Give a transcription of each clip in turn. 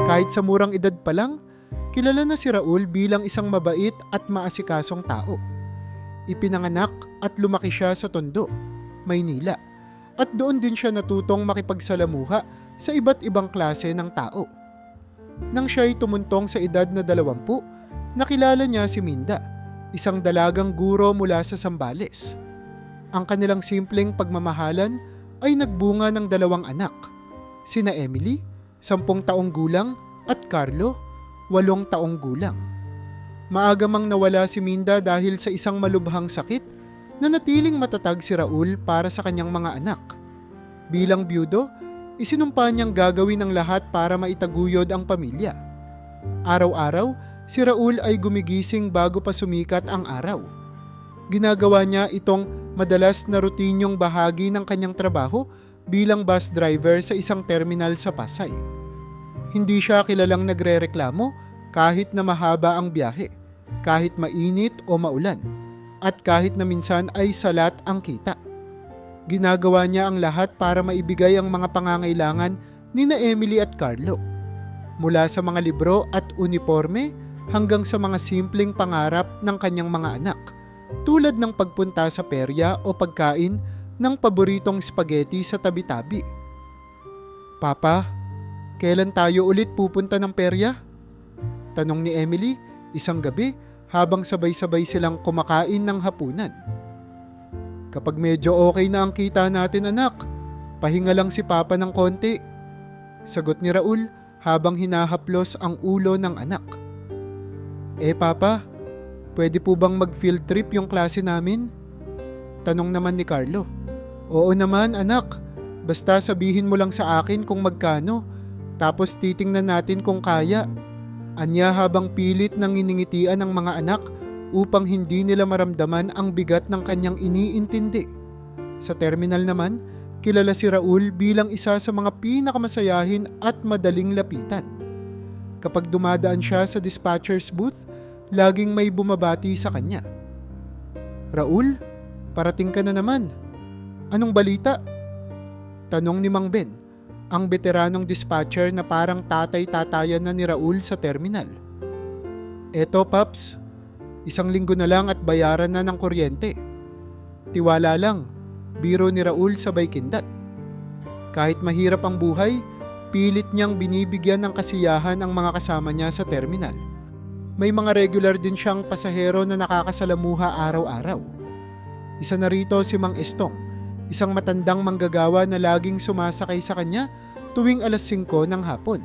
Kahit sa murang edad pa lang, kilala na si Raul bilang isang mabait at maasikasong tao. Ipinanganak at lumaki siya sa Tondo, Maynila, at doon din siya natutong makipagsalamuha sa iba't ibang klase ng tao. Nang siya'y tumuntong sa edad na 20, nakilala niya si Minda, isang dalagang guro mula sa Zambales. Ang kanilang simpleng pagmamahalan ay nagbunga ng 2 anak, sina Emily, 10 taong gulang, at Carlo, 8 taong gulang. Maaga mang nawala si Minda dahil sa isang malubhang sakit na natiling matatag si Raul para sa kanyang mga anak. Bilang byudo, isinumpa niyang gagawin ang lahat para maitaguyod ang pamilya. Araw-araw, si Raul ay gumigising bago pa sumikat ang araw. Ginagawa niya itong madalas na rutinyong bahagi ng kanyang trabaho bilang bus driver sa isang terminal sa Pasay. Hindi siya kilalang nagrereklamo kahit na mahaba ang biyahe, kahit mainit o maulan, at kahit na minsan ay salat ang kita. Ginagawa niya ang lahat para maibigay ang mga pangangailangan ni na Emily at Carlo. Mula sa mga libro at uniforme hanggang sa mga simpleng pangarap ng kanyang mga anak, tulad ng pagpunta sa perya o pagkain ng paboritong spaghetti sa tabi-tabi. "Papa, kailan tayo ulit pupunta ng perya?" tanong ni Emily isang gabi habang sabay-sabay silang kumakain ng hapunan. "Kapag medyo okay na ang kita natin, anak, pahinga lang si Papa ng konti," sagot ni Raul habang hinahaplos ang ulo ng anak. Papa, pwede po bang mag-field trip yung klase namin?" tanong naman ni Carlo. "Oo naman, anak, basta sabihin mo lang sa akin kung magkano, tapos titingnan natin kung kaya," anya habang pilit nang iningitian ng mga anak upang hindi nila maramdaman ang bigat ng kanyang iniintindi. Sa terminal naman, kilala si Raul bilang isa sa mga pinakamasayahin at madaling lapitan. Kapag dumadaan siya sa dispatcher's booth, laging may bumabati sa kanya. "Raul, parating ka na naman. Anong balita?" tanong ni Mang Ben, ang veteranong dispatcher na parang tatay-tatayan na ni Raul sa terminal. "Eto, Paps, 1 linggo na lang at bayaran na ng kuryente. Tiwala lang," biro ni Raul sabay kindat. Kahit mahirap ang buhay, pilit niyang binibigyan ng kasiyahan ang mga kasama niya sa terminal. May mga regular din siyang pasahero na nakakasalamuha araw-araw. Isa na rito si Mang Estong, isang matandang manggagawa na laging sumasakay sa kanya tuwing 5:00 ng hapon.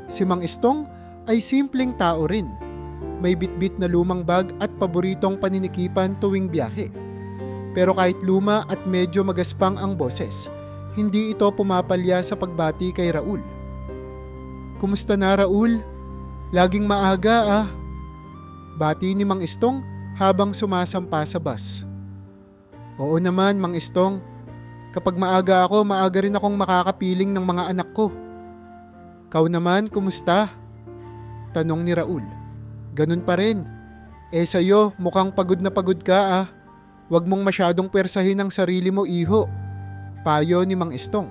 Si Mang Estong ay simpleng tao rin. May bitbit na lumang bag at paboritong paninikipan tuwing biyahe. Pero kahit luma at medyo magaspang ang boses, hindi ito pumapalya sa pagbati kay Raul. "Kumusta na, Raul? Laging maaga, ah." bati ni Mang Estong habang sumasampa sa bus. "Oo naman, Mang Estong. Kapag maaga ako, maaga rin akong makakapiling ng mga anak ko. Kau naman, kumusta?" tanong ni Raul. "Ganun pa rin. Sa'yo, mukhang pagod na pagod ka, ah. Huwag mong masyadong pwersahin ang sarili mo, iho," payo ni Mang Estong.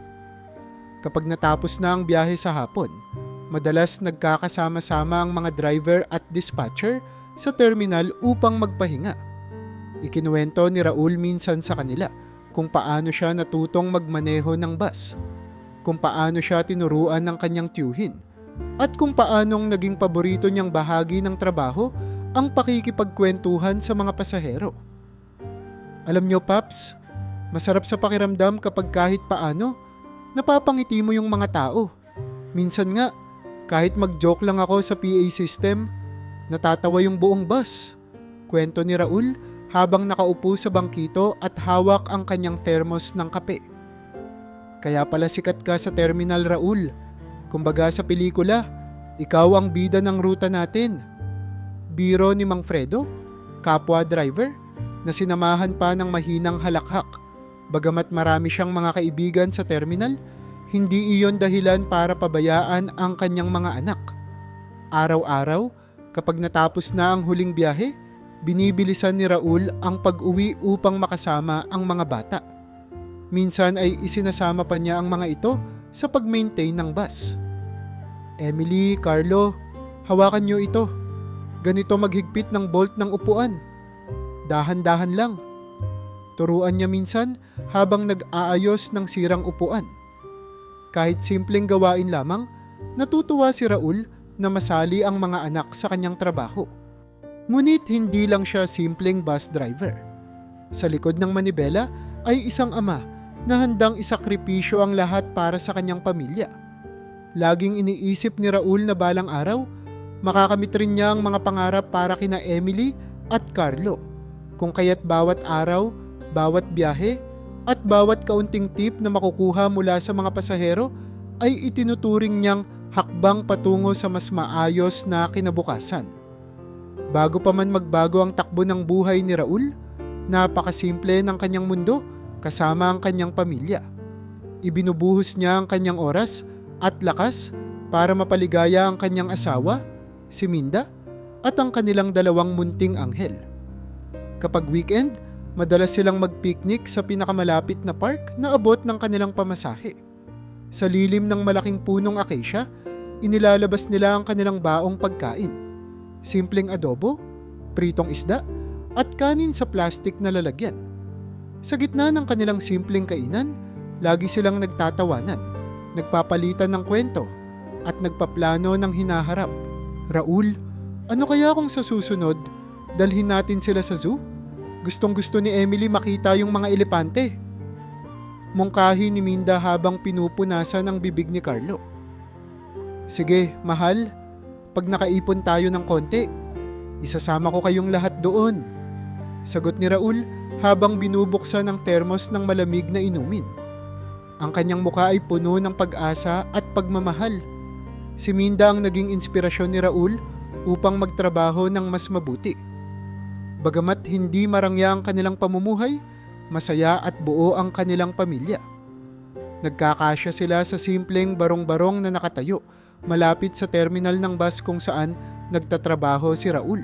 Kapag natapos na ang biyahe sa hapon, madalas nagkakasama-sama ang mga driver at dispatcher sa terminal upang magpahinga. Ikinuwento ni Raul minsan sa kanila kung paano siya natutong magmaneho ng bus, kung paano siya tinuruan ng kanyang tiyuhin, at kung paanong naging paborito niyang bahagi ng trabaho ang pakikipagkwentuhan sa mga pasahero. "Alam niyo, Paps, masarap sa pakiramdam kapag kahit paano napapangiti mo yung mga tao. Minsan nga, kahit mag-joke lang ako sa PA system, natatawa yung buong bus," kwento ni Raul habang nakaupo sa bangkito at hawak ang kanyang thermos ng kape. "Kaya pala sikat ka sa terminal, Raul. Kumbaga sa pelikula, ikaw ang bida ng ruta natin," biro ni Mang Fredo, kapwa driver, na sinamahan pa ng mahinang halakhak. Bagamat marami siyang mga kaibigan sa terminal, hindi iyon dahilan para pabayaan ang kanyang mga anak. Araw-araw, kapag natapos na ang huling biyahe, binibilisan ni Raul ang pag-uwi upang makasama ang mga bata. Minsan ay isinasama pa niya ang mga ito sa pag-maintain ng bus. Emily, Carlo, hawakan niyo ito. Ganito maghigpit ng bolt ng upuan. Dahan-dahan lang. Turuan niya minsan habang nag-aayos ng sirang upuan. Kahit simpleng gawain lamang, natutuwa si Raul na masali ang mga anak sa kanyang trabaho. Ngunit hindi lang siya simpleng bus driver. Sa likod ng manibela ay isang ama na handang isakripisyo ang lahat para sa kanyang pamilya. Laging iniisip ni Raul na balang araw, makakamit rin niya ang mga pangarap para kina Emily at Carlo. Kung kaya't bawat araw, bawat biyahe, at bawat kaunting tip na makukuha mula sa mga pasahero ay itinuturing niyang hakbang patungo sa mas maayos na kinabukasan. Bago pa man magbago ang takbo ng buhay ni Raul, napakasimple ng kanyang mundo kasama ang kanyang pamilya. Ibinubuhos niya ang kanyang oras at lakas para mapaligaya ang kanyang asawa, si Minda, at ang kanilang dalawang munting anghel. Kapag weekend, madalas silang mag-picnic sa pinakamalapit na park na abot ng kanilang pamasahe. Sa lilim ng malaking punong acacia, inilalabas nila ang kanilang baong pagkain. Simpleng adobo, pritong isda, at kanin sa plastik na lalagyan. Sa gitna ng kanilang simpleng kainan, lagi silang nagtatawanan, nagpapalitan ng kwento, at nagpaplano ng hinaharap. Raul, ano kaya kung sa susunod, dalhin natin sila sa zoo? Gustong-gusto ni Emily makita yung mga elepante. Mungkahi ni Minda habang pinupunasan ang bibig ni Carlo. Sige, mahal. Pag nakaipon tayo ng konti, isasama ko kayong lahat doon. Sagot ni Raul habang binubuksan ang termos ng malamig na inumin. Ang kanyang mukha ay puno ng pag-asa at pagmamahal. Si Minda ang naging inspirasyon ni Raul upang magtrabaho ng mas mabuti. Bagamat hindi marangya ang kanilang pamumuhay, masaya at buo ang kanilang pamilya. Nagkakasya sila sa simpleng barong-barong na nakatayo malapit sa terminal ng bus kung saan nagtatrabaho si Raul.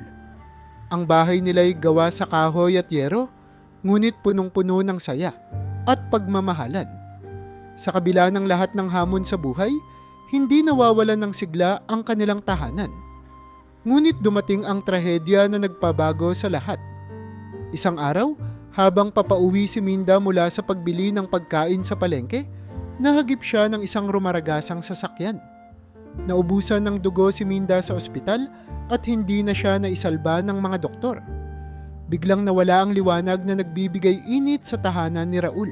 Ang bahay nila'y gawa sa kahoy at yero, ngunit punong-puno ng saya at pagmamahalan. Sa kabila ng lahat ng hamon sa buhay, hindi nawawalan ng sigla ang kanilang tahanan. Ngunit dumating ang trahedya na nagpabago sa lahat. Isang araw, habang papauwi si Minda mula sa pagbili ng pagkain sa palengke, nahagip siya ng isang rumaragasang sasakyan. Naubusan ng dugo si Minda sa ospital at hindi na siya naisalba ng mga doktor. Biglang nawala ang liwanag na nagbibigay init sa tahanan ni Raul.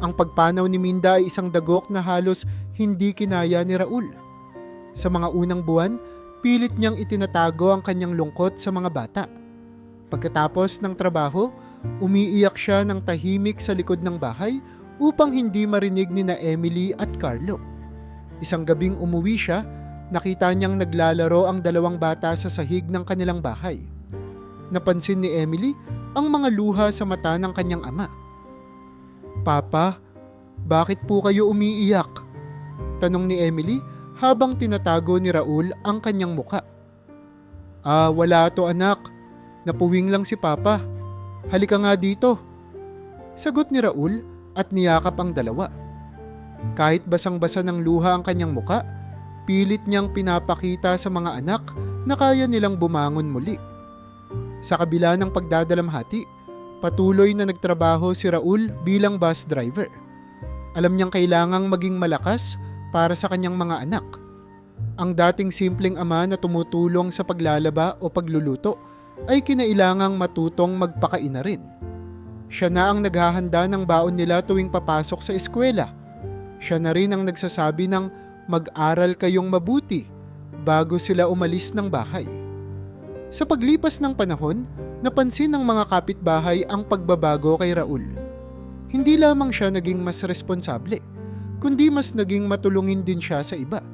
Ang pagpanaw ni Minda ay isang dagok na halos hindi kinaya ni Raul. Sa mga unang buwan, pilit niyang itinatago ang kanyang lungkot sa mga bata. Pagkatapos ng trabaho, umiiyak siya ng tahimik sa likod ng bahay upang hindi marinig ni na Emily at Carlo. Isang gabing umuwi siya, nakita niyang naglalaro ang dalawang bata sa sahig ng kanilang bahay. Napansin ni Emily ang mga luha sa mata ng kanyang ama. "Papa, bakit po kayo umiiyak?" Tanong ni Emily habang tinatago ni Raul ang kanyang muka. Wala to anak. Napuwing lang si Papa. Halika nga dito." Sagot ni Raul at niyakap ang dalawa. Kahit basang-basa ng luha ang kanyang muka, pilit niyang pinapakita sa mga anak na kaya nilang bumangon muli. Sa kabila ng pagdadalamhati, patuloy na nagtrabaho si Raul bilang bus driver. Alam niyang kailangang maging malakas para sa kanyang mga anak. Ang dating simpleng ama na tumutulong sa paglalaba o pagluluto ay kinailangang matutong magpakaina rin. Siya na ang naghahanda ng baon nila tuwing papasok sa eskwela. Siya na rin ang nagsasabi ng mag-aral kayong mabuti bago sila umalis ng bahay. Sa paglipas ng panahon, napansin ng mga kapitbahay ang pagbabago kay Raul. Hindi lamang siya naging mas responsable, kundi mas naging matulungin din siya sa iba.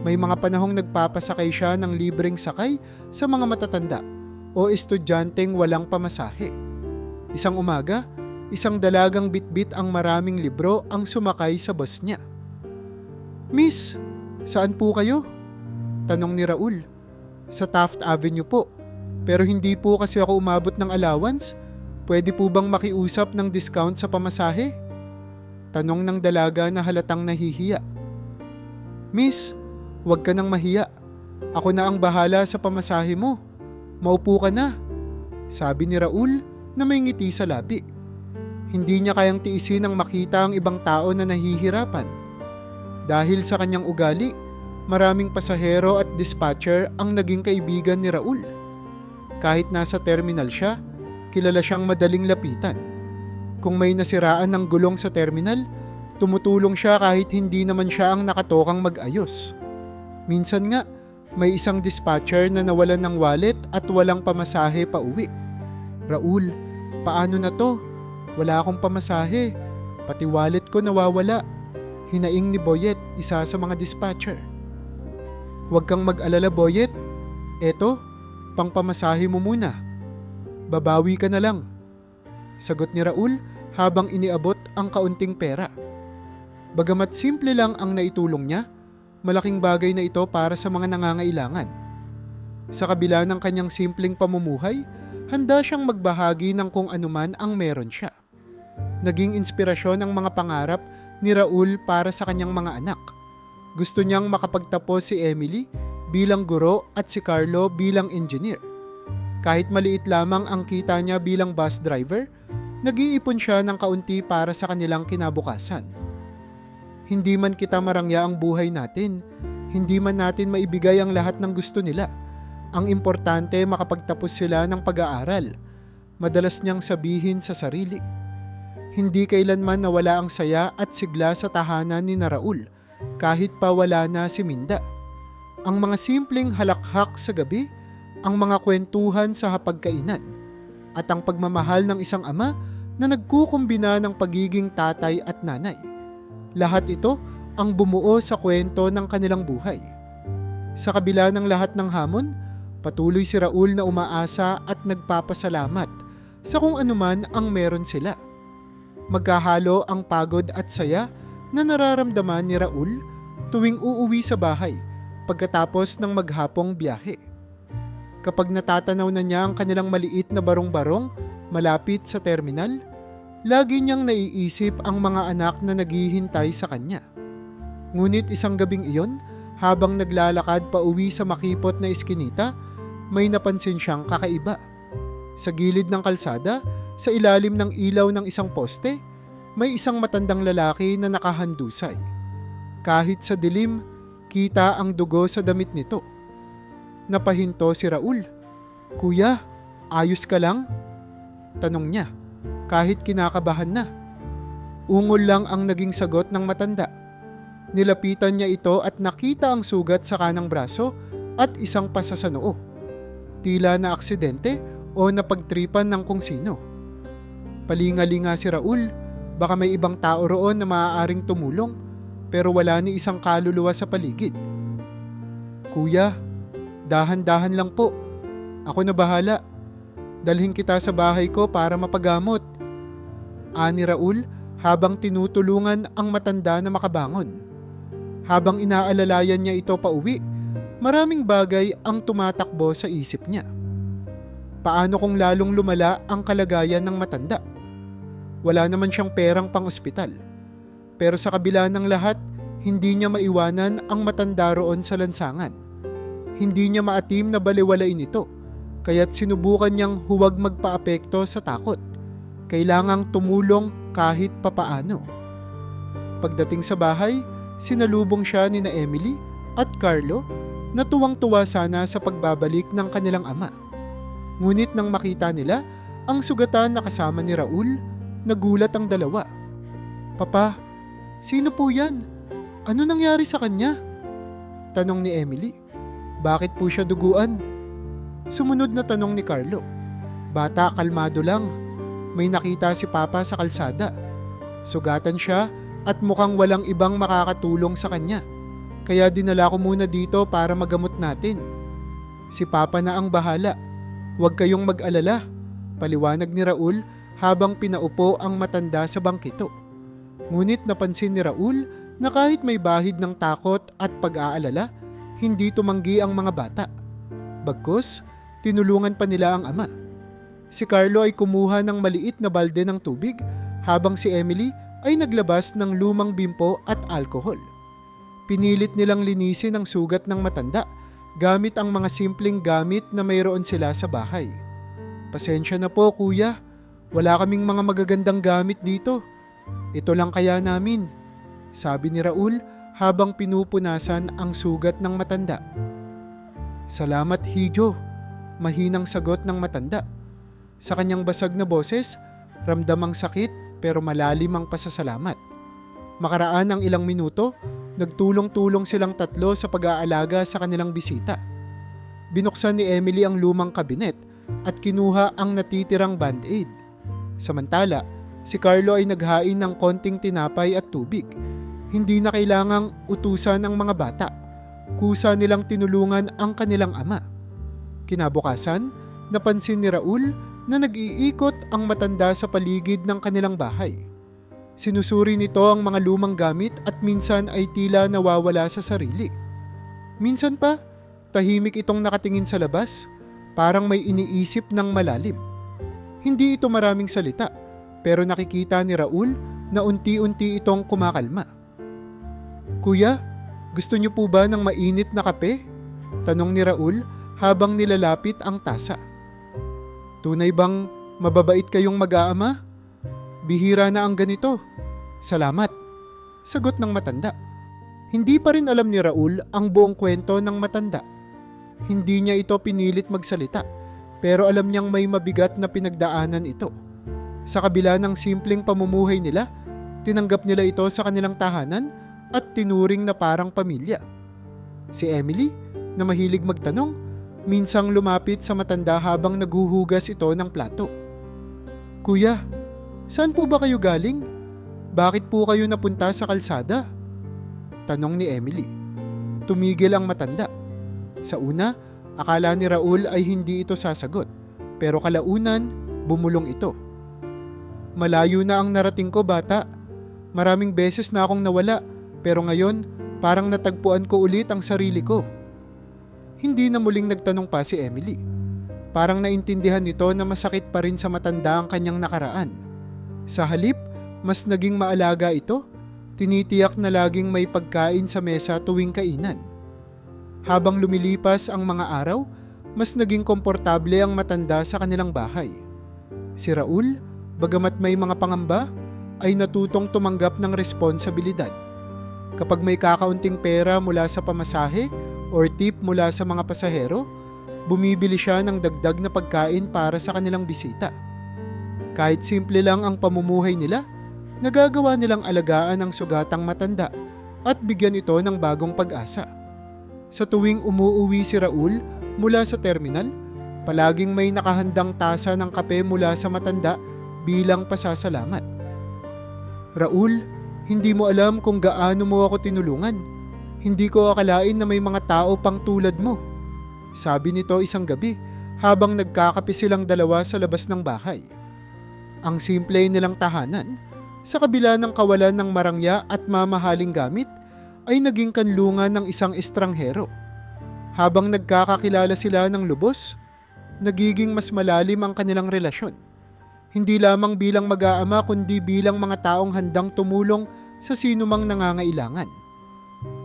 May mga panahong nagpapasakay siya ng libreng sakay sa mga matatanda o estudyanteng walang pamasahe. Isang umaga, isang dalagang bitbit ang maraming libro ang sumakay sa bus niya. "Miss, saan po kayo?" Tanong ni Raul. "Sa Taft Avenue po. Pero hindi po kasi ako umabot ng allowance. Pwede po bang makiusap ng discount sa pamasahe?" Tanong ng dalaga na halatang nahihiya. Miss, huwag ka nang mahiya. Ako na ang bahala sa pamasahe mo. Maupo ka na, sabi ni Raul na may ngiti sa labi. Hindi niya kayang tiisin ang makita ang ibang tao na nahihirapan. Dahil sa kanyang ugali, maraming pasahero at dispatcher ang naging kaibigan ni Raul. Kahit nasa terminal siya, kilala siyang madaling lapitan. Kung may nasiraan ng gulong sa terminal, tumutulong siya kahit hindi naman siya ang nakatokang mag-ayos. Minsan nga, may isang dispatcher na nawalan ng wallet at walang pamasahe pa uwi. Raul, paano na to? Wala akong pamasahe. Pati wallet ko nawawala. Hinaing ni Boyet, isa sa mga dispatcher. Huwag kang mag-alala, Boyet. Eto, pangpamasahe mo muna. Babawi ka na lang, sagot ni Raul habang iniabot ang kaunting pera. Bagamat simple lang ang naitulong niya, malaking bagay na ito para sa mga nangangailangan. Sa kabila ng kanyang simpleng pamumuhay, handa siyang magbahagi ng kung anuman ang meron siya. Naging inspirasyon ang mga pangarap ni Raul para sa kanyang mga anak. Gusto niyang makapagtapos si Emily bilang guro at si Carlo bilang engineer. Kahit maliit lamang ang kita niya bilang bus driver, nag-iipon siya ng kaunti para sa kanilang kinabukasan. Hindi man kita marangya ang buhay natin, hindi man natin maibigay ang lahat ng gusto nila. Ang importante makapagtapos sila ng pag-aaral. Madalas niyang sabihin sa sarili. Hindi kailanman nawala ang saya at sigla sa tahanan ni na Raul, kahit pa wala na si Minda. Ang mga simpleng halakhak sa gabi, ang mga kwentuhan sa hapagkainan, at ang pagmamahal ng isang ama na nagkukumbina ng pagiging tatay at nanay. Lahat ito ang bumuo sa kwento ng kanilang buhay. Sa kabila ng lahat ng hamon, patuloy si Raul na umaasa at nagpapasalamat sa kung anuman ang meron sila. Magkahalo ang pagod at saya na nararamdaman ni Raul tuwing uuwi sa bahay pagkatapos ng maghapong biyahe. Kapag natatanaw na niya ang kanilang maliit na barong-barong malapit sa terminal, lagi niyang naiisip ang mga anak na naghihintay sa kanya. Ngunit isang gabing iyon, habang naglalakad pa uwi sa makipot na iskinita, may napansin siyang kakaiba. Sa gilid ng kalsada, sa ilalim ng ilaw ng isang poste, may isang matandang lalaki na nakahandusay. Kahit sa dilim, kita ang dugo sa damit nito. Napahinto si Raul. "Kuya, ayos ka lang?" tanong niya, kahit kinakabahan na. Ungol lang ang naging sagot ng matanda. Nilapitan niya ito at nakita ang sugat sa kanang braso at isang pasa sa noo. Tila na aksidente o napagtripan ng kung sino. Palingalinga si Raul, baka may ibang tao roon na maaaring tumulong, pero wala ni isang kaluluwa sa paligid. "Kuya, dahan-dahan lang po. Ako na bahala. Dalhin kita sa bahay ko para mapagamot," ani Raul habang tinutulungan ang matanda na makabangon. Habang inaalalayan niya ito pauwi, maraming bagay ang tumatakbo sa isip niya. Paano kung lalong lumala ang kalagayan ng matanda? Wala naman siyang perang pang-ospital. Pero sa kabila ng lahat, hindi niya maiwanan ang matanda roon sa lansangan. Hindi niya maatim na baliwalain ito, kaya't sinubukan niyang huwag magpaapekto sa takot. Kailangang tumulong kahit papaano. Pagdating sa bahay, sinalubong siya ni na Emily at Carlo na tuwang-tuwa sana sa pagbabalik ng kanilang ama. Ngunit nang makita nila ang sugatan na kasama ni Raul, nagulat ang dalawa. "Papa, sino po yan? Ano nangyari sa kanya?" tanong ni Emily. "Bakit po siya duguan?" Sumunod na tanong ni Carlo. "Bata, kalmado lang. May nakita si Papa sa kalsada. Sugatan siya at mukhang walang ibang makakatulong sa kanya. Kaya dinala ko muna dito para magamot natin. Si Papa na ang bahala. Huwag kayong mag-alala," paliwanag ni Raul habang pinaupo ang matanda sa bangkito. Ngunit napansin ni Raul na kahit may bahid ng takot at pag-aalala, hindi tumanggi ang mga bata. Bagkus, tinulungan pa nila ang ama. Si Carlo ay kumuha ng maliit na balde ng tubig habang si Emily ay naglabas ng lumang bimpo at alkohol. Pinilit nilang linisin ang sugat ng matanda gamit ang mga simpleng gamit na mayroon sila sa bahay. "Pasensya na po kuya, wala kaming mga magagandang gamit dito. Ito lang kaya namin," sabi ni Raul habang pinupunasan ang sugat ng matanda. "Salamat Hijo," mahinang sagot ng matanda. Sa kanyang basag na boses, ramdam ang sakit pero malalim ang pasasalamat. Makaraan ang ilang minuto, nagtulong-tulong silang tatlo sa pag-aalaga sa kanilang bisita. Binuksan ni Emily ang lumang kabinet at kinuha ang natitirang band-aid. Samantala, si Carlo ay naghain ng konting tinapay at tubig. Hindi na kailangang utusan ang mga bata. Kusa nilang tinulungan ang kanilang ama. Kinabukasan, napansin ni Raul na nag-iikot ang matanda sa paligid ng kanilang bahay. Sinusuri nito ang mga lumang gamit at minsan ay tila nawawala sa sarili. Minsan pa, tahimik itong nakatingin sa labas, parang may iniisip ng malalim. Hindi ito maraming salita, pero nakikita ni Raul na unti-unti itong kumakalma. "Kuya, gusto niyo po ba ng mainit na kape?" tanong ni Raul habang nilalapit ang tasa. "Tunay bang mababait kayong mag-aama? Bihira na ang ganito." "Salamat," sagot ng matanda. Hindi pa rin alam ni Raul ang buong kwento ng matanda. Hindi niya ito pinilit magsalita, pero alam niyang may mabigat na pinagdaanan ito. Sa kabila ng simpleng pamumuhay nila, tinanggap nila ito sa kanilang tahanan at tinuring na parang pamilya. Si Emily, na mahilig magtanong, minsang lumapit sa matanda habang naghuhugas ito ng plato. "Kuya, saan po ba kayo galing? Bakit po kayo napunta sa kalsada?" tanong ni Emily. Tumigil ang matanda. Sa una, akala ni Raul ay hindi ito sasagot, pero kalaunan, bumulong ito. "Malayo na ang narating ko, bata. Maraming beses na akong nawala, pero ngayon parang natagpuan ko ulit ang sarili ko." Hindi na muling nagtanong pa si Emily. Parang naintindihan nito na masakit pa rin sa matanda ang kanyang nakaraan. Sa halip, mas naging maalaga ito, tinitiyak na laging may pagkain sa mesa tuwing kainan. Habang lumilipas ang mga araw, mas naging komportable ang matanda sa kanilang bahay. Si Raul, bagamat may mga pangamba, ay natutong tumanggap ng responsibilidad. Kapag may kakaunting pera mula sa pamasahe or tip mula sa mga pasahero, bumibili siya ng dagdag na pagkain para sa kanilang bisita. Kahit simple lang ang pamumuhay nila, nagagawa nilang alagaan ang sugatang matanda at bigyan ito ng bagong pag-asa. Sa tuwing umuuwi si Raul mula sa terminal, palaging may nakahandang tasa ng kape mula sa matanda bilang pasasalamat. "Raul, hindi mo alam kung gaano mo ako tinulungan. Hindi ko akalain na may mga tao pang tulad mo," sabi nito isang gabi habang nagkakape silang dalawa sa labas ng bahay. Ang simple nilang tahanan, sa kabila ng kawalan ng marangya at mamahaling gamit, ay naging kanlungan ng isang estranghero. Habang nagkakakilala sila ng lubos, nagiging mas malalim ang kanilang relasyon. Hindi lamang bilang mag-aama kundi bilang mga taong handang tumulong sa sinumang nangangailangan.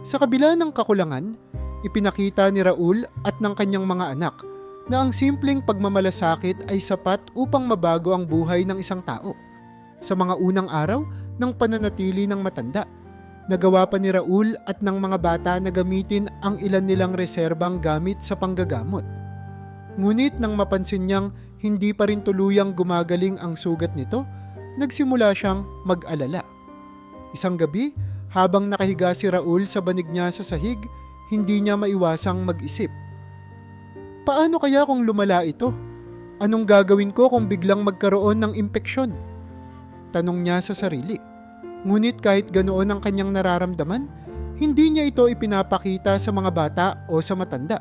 Sa kabila ng kakulangan, ipinakita ni Raul at ng kanyang mga anak na ang simpleng pagmamalasakit ay sapat upang mabago ang buhay ng isang tao. Sa mga unang araw ng pananatili ng matanda, nagawa pa ni Raul at ng mga bata na gamitin ang ilan nilang reserbang gamit sa panggagamot. Ngunit nang mapansin niyang hindi pa rin tuluyang gumagaling ang sugat nito, nagsimula siyang mag-alala. Isang gabi, habang nakahiga si Raul sa banig niya sa sahig, hindi niya maiwasang mag-isip. "Paano kaya kung lumala ito? Anong gagawin ko kung biglang magkaroon ng impeksyon?" tanong niya sa sarili. Ngunit kahit ganoon ang kanyang nararamdaman, hindi niya ito ipinapakita sa mga bata o sa matanda.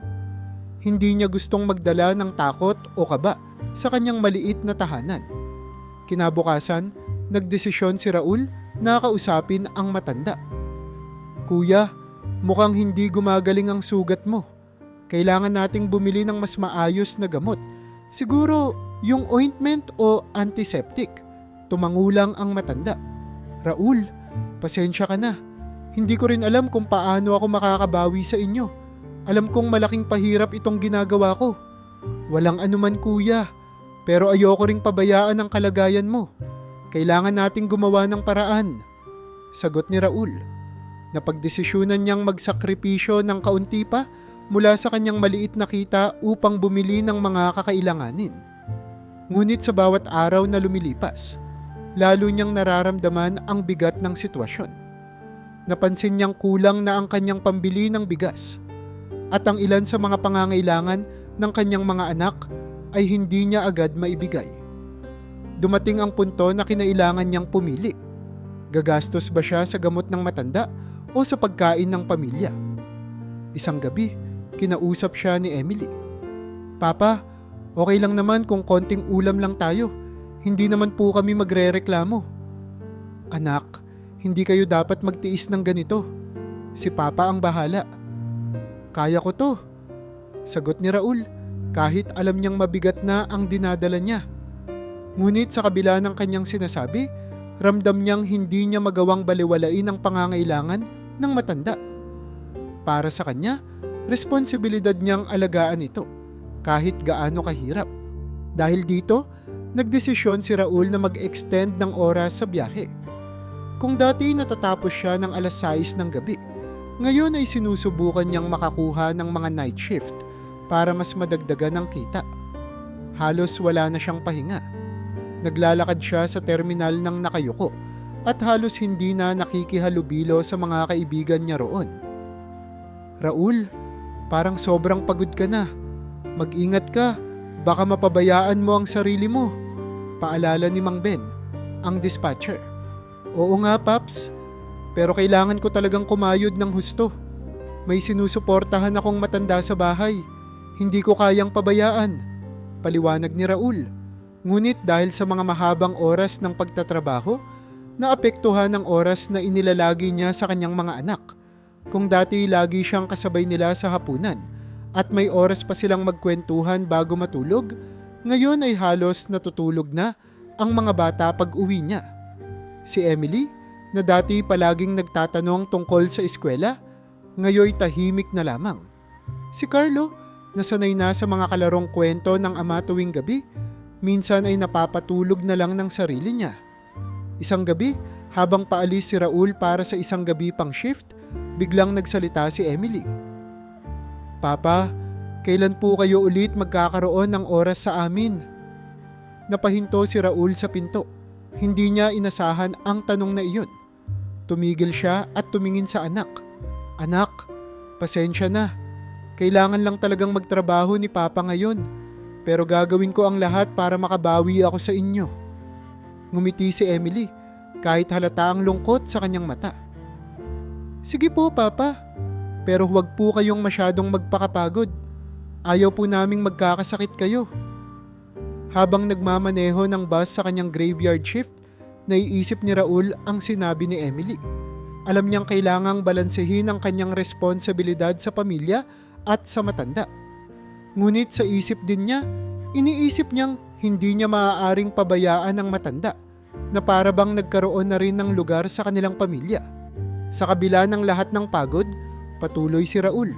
Hindi niya gustong magdala ng takot o kaba sa kanyang maliit na tahanan. Kinabukasan, nagdesisyon si Raul na kausapin ang matanda. "Kuya, mukhang hindi gumagaling ang sugat mo. Kailangan nating bumili ng mas maayos na gamot. Siguro yung ointment o antiseptic." Tumangulang ang matanda. Raul, pasensya ka na. Hindi ko rin alam kung paano ako makakabawi sa inyo. Alam kong malaking pahirap itong ginagawa ko. Walang anuman kuya, pero ayoko ring pabayaan ang kalagayan mo. Kailangan nating gumawa ng paraan. Sagot ni Raul. Napagdesisyonan niyang magsakripisyo ng kaunti pa mula sa kanyang maliit na kita upang bumili ng mga kakailanganin. Ngunit sa bawat araw na lumilipas, lalo niyang nararamdaman ang bigat ng sitwasyon. Napansin niyang kulang na ang kanyang pambili ng bigas at ang ilan sa mga pangangailangan ng kanyang mga anak ay hindi niya agad maibigay. Dumating ang punto na kinailangan niyang pumili. Gagastos ba siya sa gamot ng matanda o sa pagkain ng pamilya? Isang gabi, kinausap siya ni Emily. Papa, okay lang naman kung konting ulam lang tayo. Hindi naman po kami magrereklamo. Anak, hindi kayo dapat magtiis ng ganito. Si Papa ang bahala. Kaya ko to. Sagot ni Raul kahit alam niyang mabigat na ang dinadala niya. Ngunit sa kabila ng kanyang sinasabi, ramdam niyang hindi niya magawang baliwalain ang pangangailangan ng matanda. Para sa kanya, responsibilidad niyang alagaan ito kahit gaano kahirap. Dahil dito, nagdesisyon si Raul na mag-extend ng oras sa biyahe. Kung dati natatapos siya ng alas 6 ng gabi, ngayon ay sinusubukan niyang makakuha ng mga night shift para mas madagdagan ang kita. Halos wala na siyang pahinga. Naglalakad siya sa terminal ng nakayuko at halos hindi na nakikihalubilo sa mga kaibigan niya roon. Raul, parang sobrang pagod ka na. Mag-ingat ka, baka mapabayaan mo ang sarili mo. Paalala ni Mang Ben, ang dispatcher. Oo nga, Paps. Pero kailangan ko talagang kumayod ng husto. May sinusuportahan akong matanda sa bahay. Hindi ko kayang pabayaan. Paliwanag ni Raul. Ngunit dahil sa mga mahabang oras ng pagtatrabaho, naapektuhan ang oras na inilalagi niya sa kanyang mga anak. Kung dati lagi siyang kasabay nila sa hapunan at may oras pa silang magkwentuhan bago matulog, ngayon ay halos natutulog na ang mga bata pag uwi niya. Si Emily, na dati palaging nagtatanong tungkol sa eskwela, ngayoy tahimik na lamang. Si Carlo, na sanay na sa mga kalarong kwento ng ama tuwing gabi, minsan ay napapatulog na lang ng sarili niya. Isang gabi, habang paalis si Raul para sa isang gabi pang shift, biglang nagsalita si Emily. Papa, kailan po kayo ulit magkakaroon ng oras sa amin? Napahinto si Raul sa pinto. Hindi niya inasahan ang tanong na iyon. Tumigil siya at tumingin sa anak. Anak, pasensya na. Kailangan lang talagang magtrabaho ni Papa ngayon. Pero gagawin ko ang lahat para makabawi ako sa inyo. Ngumiti si Emily kahit halata ang lungkot sa kanyang mata. Sige po, Papa. Pero huwag po kayong masyadong magpakapagod. Ayaw po naming magkakasakit kayo. Habang nagmamaneho ng bus sa kanyang graveyard shift, naiisip ni Raul ang sinabi ni Emily. Alam niyang kailangang balansehin ang kanyang responsibilidad sa pamilya at sa matanda. Ngunit sa isip din niya, iniisip niyang hindi niya maaaring pabayaan ang matanda na para bang nagkaroon na rin ng lugar sa kanilang pamilya. Sa kabila ng lahat ng pagod, patuloy si Raul.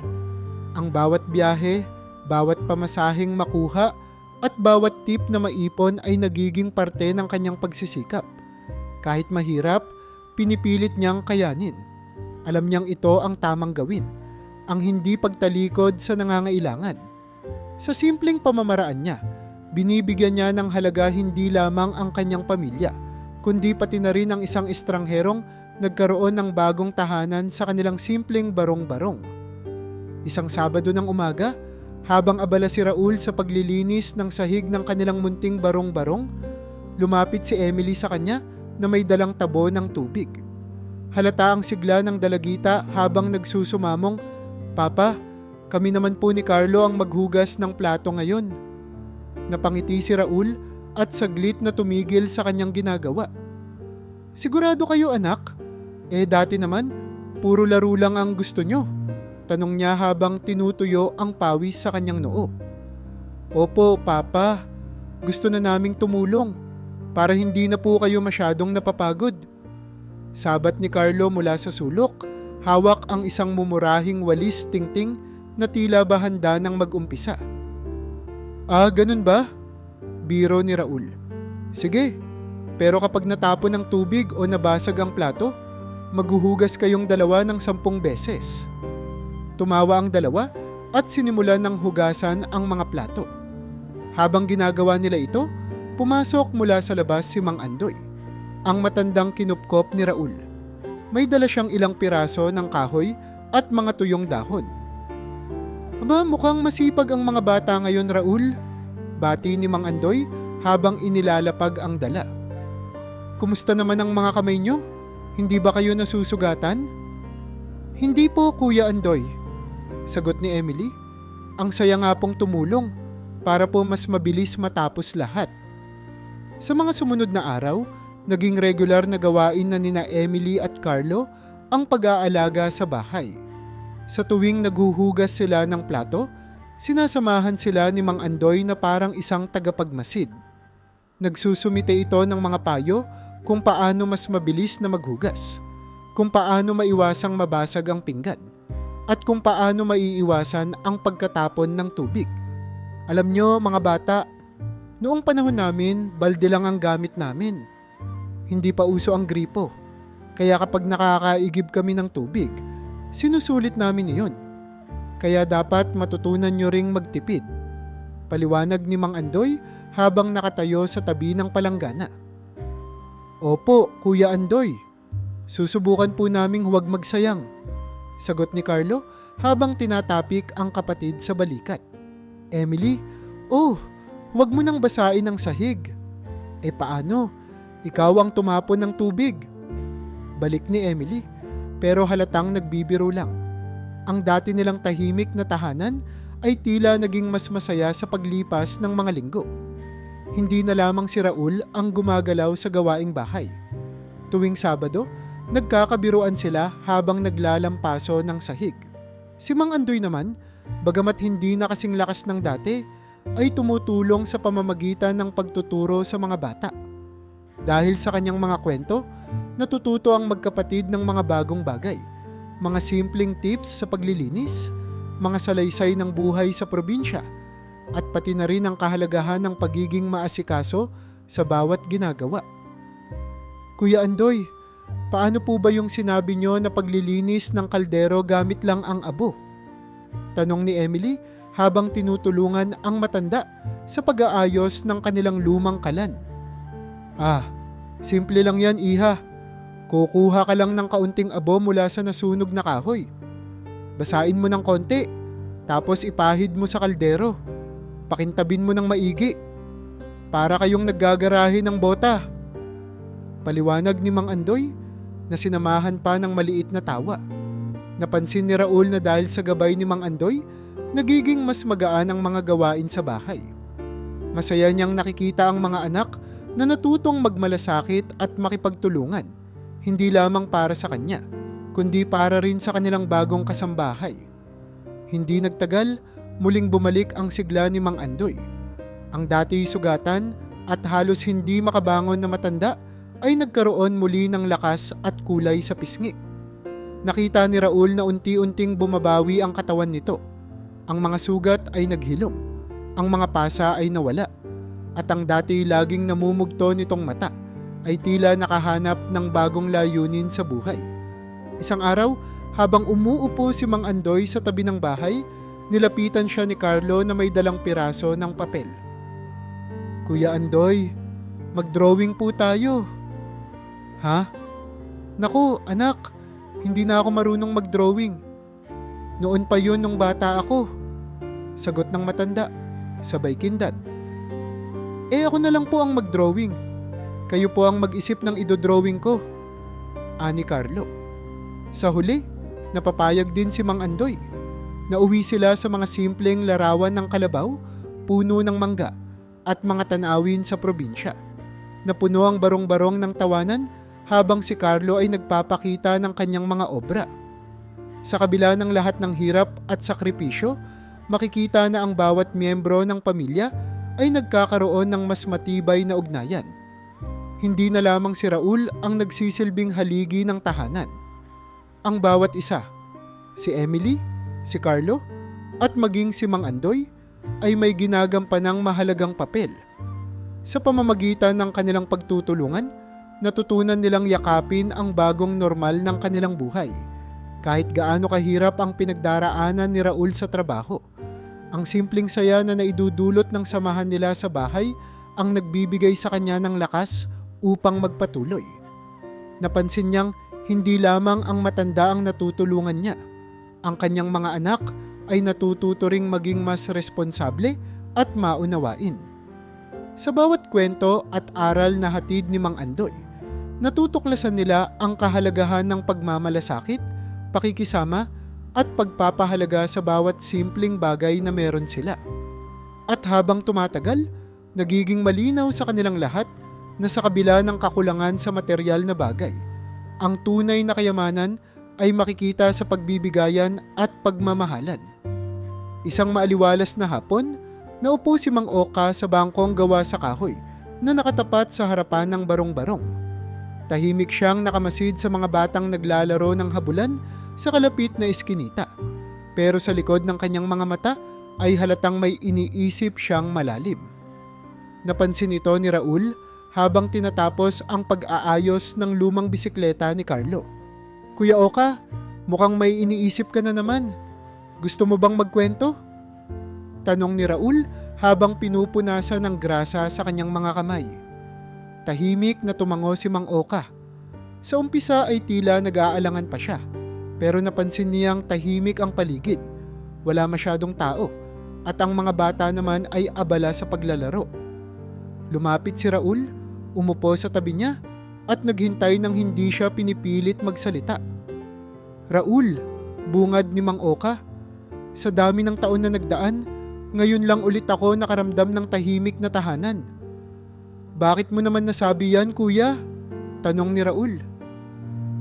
Ang bawat biyahe, bawat pamasaheng makuha, at bawat tip na maipon ay nagiging parte ng kanyang pagsisikap. Kahit mahirap, pinipilit niyang kayanin. Alam niyang ito ang tamang gawin, ang hindi pagtalikod sa nangangailangan. Sa simpleng pamamaraan niya, binibigyan niya ng halaga hindi lamang ang kanyang pamilya, kundi pati na rin ang isang estrangherong nagkaroon ng bagong tahanan sa kanilang simpleng barong-barong. Isang Sabado ng umaga, habang abala si Raul sa paglilinis ng sahig ng kanilang munting barong-barong, lumapit si Emily sa kanya na may dalang tabo ng tubig. Halata ang sigla ng dalagita habang nagsusumamong, Papa, kami naman po ni Carlo ang maghugas ng plato ngayon. Napangiti si Raul at saglit na tumigil sa kanyang ginagawa. Sigurado kayo anak? Dati naman, puro laro lang ang gusto nyo. Tanong niya habang tinutuyo ang pawis sa kanyang noo. Opo, Papa. Gusto na naming tumulong para hindi na po kayo masyadong napapagod. Sabat ni Carlo mula sa sulok, hawak ang isang mumurahing walis tingting na tila ba handa ng mag-umpisa. Ah, ganun ba? Biro ni Raul. Sige, pero kapag natapon ng tubig o nabasag ang plato, maghuhugas kayong dalawa ng 10 beses. Tumawa ang dalawa at sinimulan ng hugasan ang mga plato. Habang ginagawa nila ito, pumasok mula sa labas si Mang Andoy, ang matandang kinupkop ni Raul. May dala siyang ilang piraso ng kahoy at mga tuyong dahon. Aba, mukhang masipag ang mga bata ngayon, Raul. Bati ni Mang Andoy habang inilalapag ang dala. Kumusta naman ang mga kamay nyo? Hindi ba kayo nasusugatan? Hindi po, Kuya Andoy. Sagot ni Emily. Ang saya nga pong tumulong para po mas mabilis matapos lahat. Sa mga sumunod na araw, naging regular na gawain na nina Emily at Carlo ang pag-aalaga sa bahay. Sa tuwing naghuhugas sila ng plato, sinasamahan sila ni Mang Andoy na parang isang tagapagmasid. Nagsusumite ito ng mga payo kung paano mas mabilis na maghugas, kung paano maiwasang mabasag ang pinggan, at kung paano maiiwasan ang pagkatapon ng tubig. Alam nyo mga bata, noong panahon namin, balde lang ang gamit namin. Hindi pa uso ang gripo, kaya kapag nakakaigib kami ng tubig, sinusulit namin iyon. Kaya dapat matutunan nyo ring magtipid. Paliwanag ni Mang Andoy habang nakatayo sa tabi ng palanggana. Opo, Kuya Andoy. Susubukan po naming huwag magsayang. Sagot ni Carlo habang tinatapik ang kapatid sa balikat. Emily, huwag mo nang basain ang sahig. Paano? Ikaw ang tumapon ng tubig. Balik ni Emily, pero halatang nagbibiro lang. Ang dati nilang tahimik na tahanan ay tila naging mas masaya sa paglipas ng mga linggo. Hindi na lamang si Raul ang gumagalaw sa gawaing bahay. Tuwing Sabado, nagkakabiruan sila habang naglalampaso ng sahig. Si Mang Andoy naman, bagamat hindi na kasing lakas ng dati, ay tumutulong sa pamamagitan ng pagtuturo sa mga bata. Dahil sa kanyang mga kwento, natututo ang magkapatid ng mga bagong bagay, mga simpleng tips sa paglilinis, mga salaysay ng buhay sa probinsya, at pati na rin ang kahalagahan ng pagiging maasikaso sa bawat ginagawa. Kuya Andoy, paano po ba yung sinabi nyo na paglilinis ng kaldero gamit lang ang abo? Tanong ni Emily habang tinutulungan ang matanda sa pag-aayos ng kanilang lumang kalan. Simple lang yan, iha. Kukuha ka lang ng kaunting abo mula sa nasunog na kahoy. Basain mo ng konti, tapos ipahid mo sa kaldero. Pakintabin mo ng maigi. Para kayong naggagarahe ng bota. Paliwanag ni Mang Andoy na sinamahan pa ng maliit na tawa. Napansin ni Raul na dahil sa gabay ni Mang Andoy, nagiging mas magaan ang mga gawain sa bahay. Masaya niyang nakikita ang mga anak na natutong magmalasakit at makipagtulungan, hindi lamang para sa kanya, kundi para rin sa kanilang bagong kasambahay. Hindi nagtagal, muling bumalik ang sigla ni Mang Andoy. Ang dati sugatan at halos hindi makabangon na matanda ay nagkaroon muli ng lakas at kulay sa pisngi. Nakita ni Raul na unti-unting bumabawi ang katawan nito. Ang mga sugat ay naghilom, ang mga pasa ay nawala, at ang dati laging namumugto nitong mata ay tila nakahanap ng bagong layunin sa buhay. Isang araw, habang umuupo si Mang Andoy sa tabi ng bahay, nilapitan siya ni Carlo na may dalang piraso ng papel. Kuya Andoy, mag-drawing po tayo. Ha? Naku, anak, hindi na ako marunong mag-drawing. Noon pa yun nung bata ako. Sagot ng matanda, sabay kindat. Ako na lang po ang mag-drawing. Kayo po ang mag-isip ng idodrawing ko. Ani Carlo. Sa huli, napapayag din si Mang Andoy. Nauwi sila sa mga simpleng larawan ng kalabaw, puno ng mangga, at mga tanawin sa probinsya. Napuno ang barong-barong ng tawanan habang si Carlo ay nagpapakita ng kanyang mga obra. Sa kabila ng lahat ng hirap at sakripisyo, makikita na ang bawat miyembro ng pamilya ay nagkakaroon ng mas matibay na ugnayan. Hindi na lamang si Raul ang nagsisilbing haligi ng tahanan. Ang bawat isa, si Emily, si Carlo, at maging si Mang Andoy ay may ginagampanang mahalagang papel. Sa pamamagitan ng kanilang pagtutulungan, natutunan nilang yakapin ang bagong normal ng kanilang buhay. Kahit gaano kahirap ang pinagdaraanan ni Raul sa trabaho, ang simpleng saya na naidudulot ng samahan nila sa bahay ang nagbibigay sa kanya ng lakas upang magpatuloy. Napansin niyang hindi lamang ang matanda ang natutulungan niya. Ang kanyang mga anak ay natututo ring maging mas responsable at maunawain. Sa bawat kwento at aral na hatid ni Mang Andoy, natutuklasan nila ang kahalagahan ng pagmamalasakit, pakikisama at pagpapahalaga sa bawat simpleng bagay na meron sila. At habang tumatagal, nagiging malinaw sa kanilang lahat na sa kabila ng kakulangan sa material na bagay, ang tunay na kayamanan ay makikita sa pagbibigayan at pagmamahalan. Isang maaliwalas na hapon, naupo si Mang Oka sa bangkong gawa sa kahoy na nakatapat sa harapan ng barong-barong. Tahimik siyang nakamasid sa mga batang naglalaro ng habulan sa kalapit na eskinita. Pero sa likod ng kanyang mga mata ay halatang may iniisip siyang malalim. Napansin ito ni Raul habang tinatapos ang pag-aayos ng lumang bisikleta ni Carlo. "Kuya Oka, mukhang may iniisip ka na naman. Gusto mo bang magkwento?" Tanong ni Raul habang pinupunasan ng grasa sa kanyang mga kamay. Tahimik na tumango si Mang Oka. Sa umpisa ay tila nag-aalangan pa siya, pero napansin niyang tahimik ang paligid. Wala masyadong tao at ang mga bata naman ay abala sa paglalaro. Lumapit si Raul, umupo sa tabi niya at naghintay nang hindi siya pinipilit magsalita. "Raul," bungad ni Mang Oka, "sa dami ng taon na nagdaan, ngayon lang ulit ako nakaramdam ng tahimik na tahanan." "Bakit mo naman nasabi yan, kuya?" tanong ni Raul.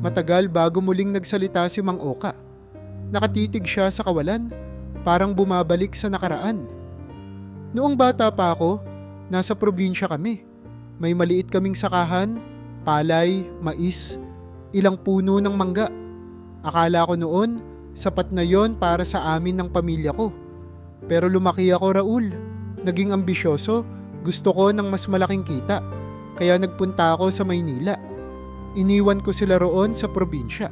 Matagal bago muling nagsalita si Mang Oka. Nakatitig siya sa kawalan, parang bumabalik sa nakaraan. "Noong bata pa ako, nasa probinsya kami. May maliit kaming sakahan, palay, mais, ilang puno ng mangga. Akala ko noon, sapat na yon para sa amin ng pamilya ko. Pero lumaki ako, Raul. Naging ambisyoso, gusto ko ng mas malaking kita. Kaya nagpunta ako sa Maynila. Iniwan ko sila roon sa probinsya."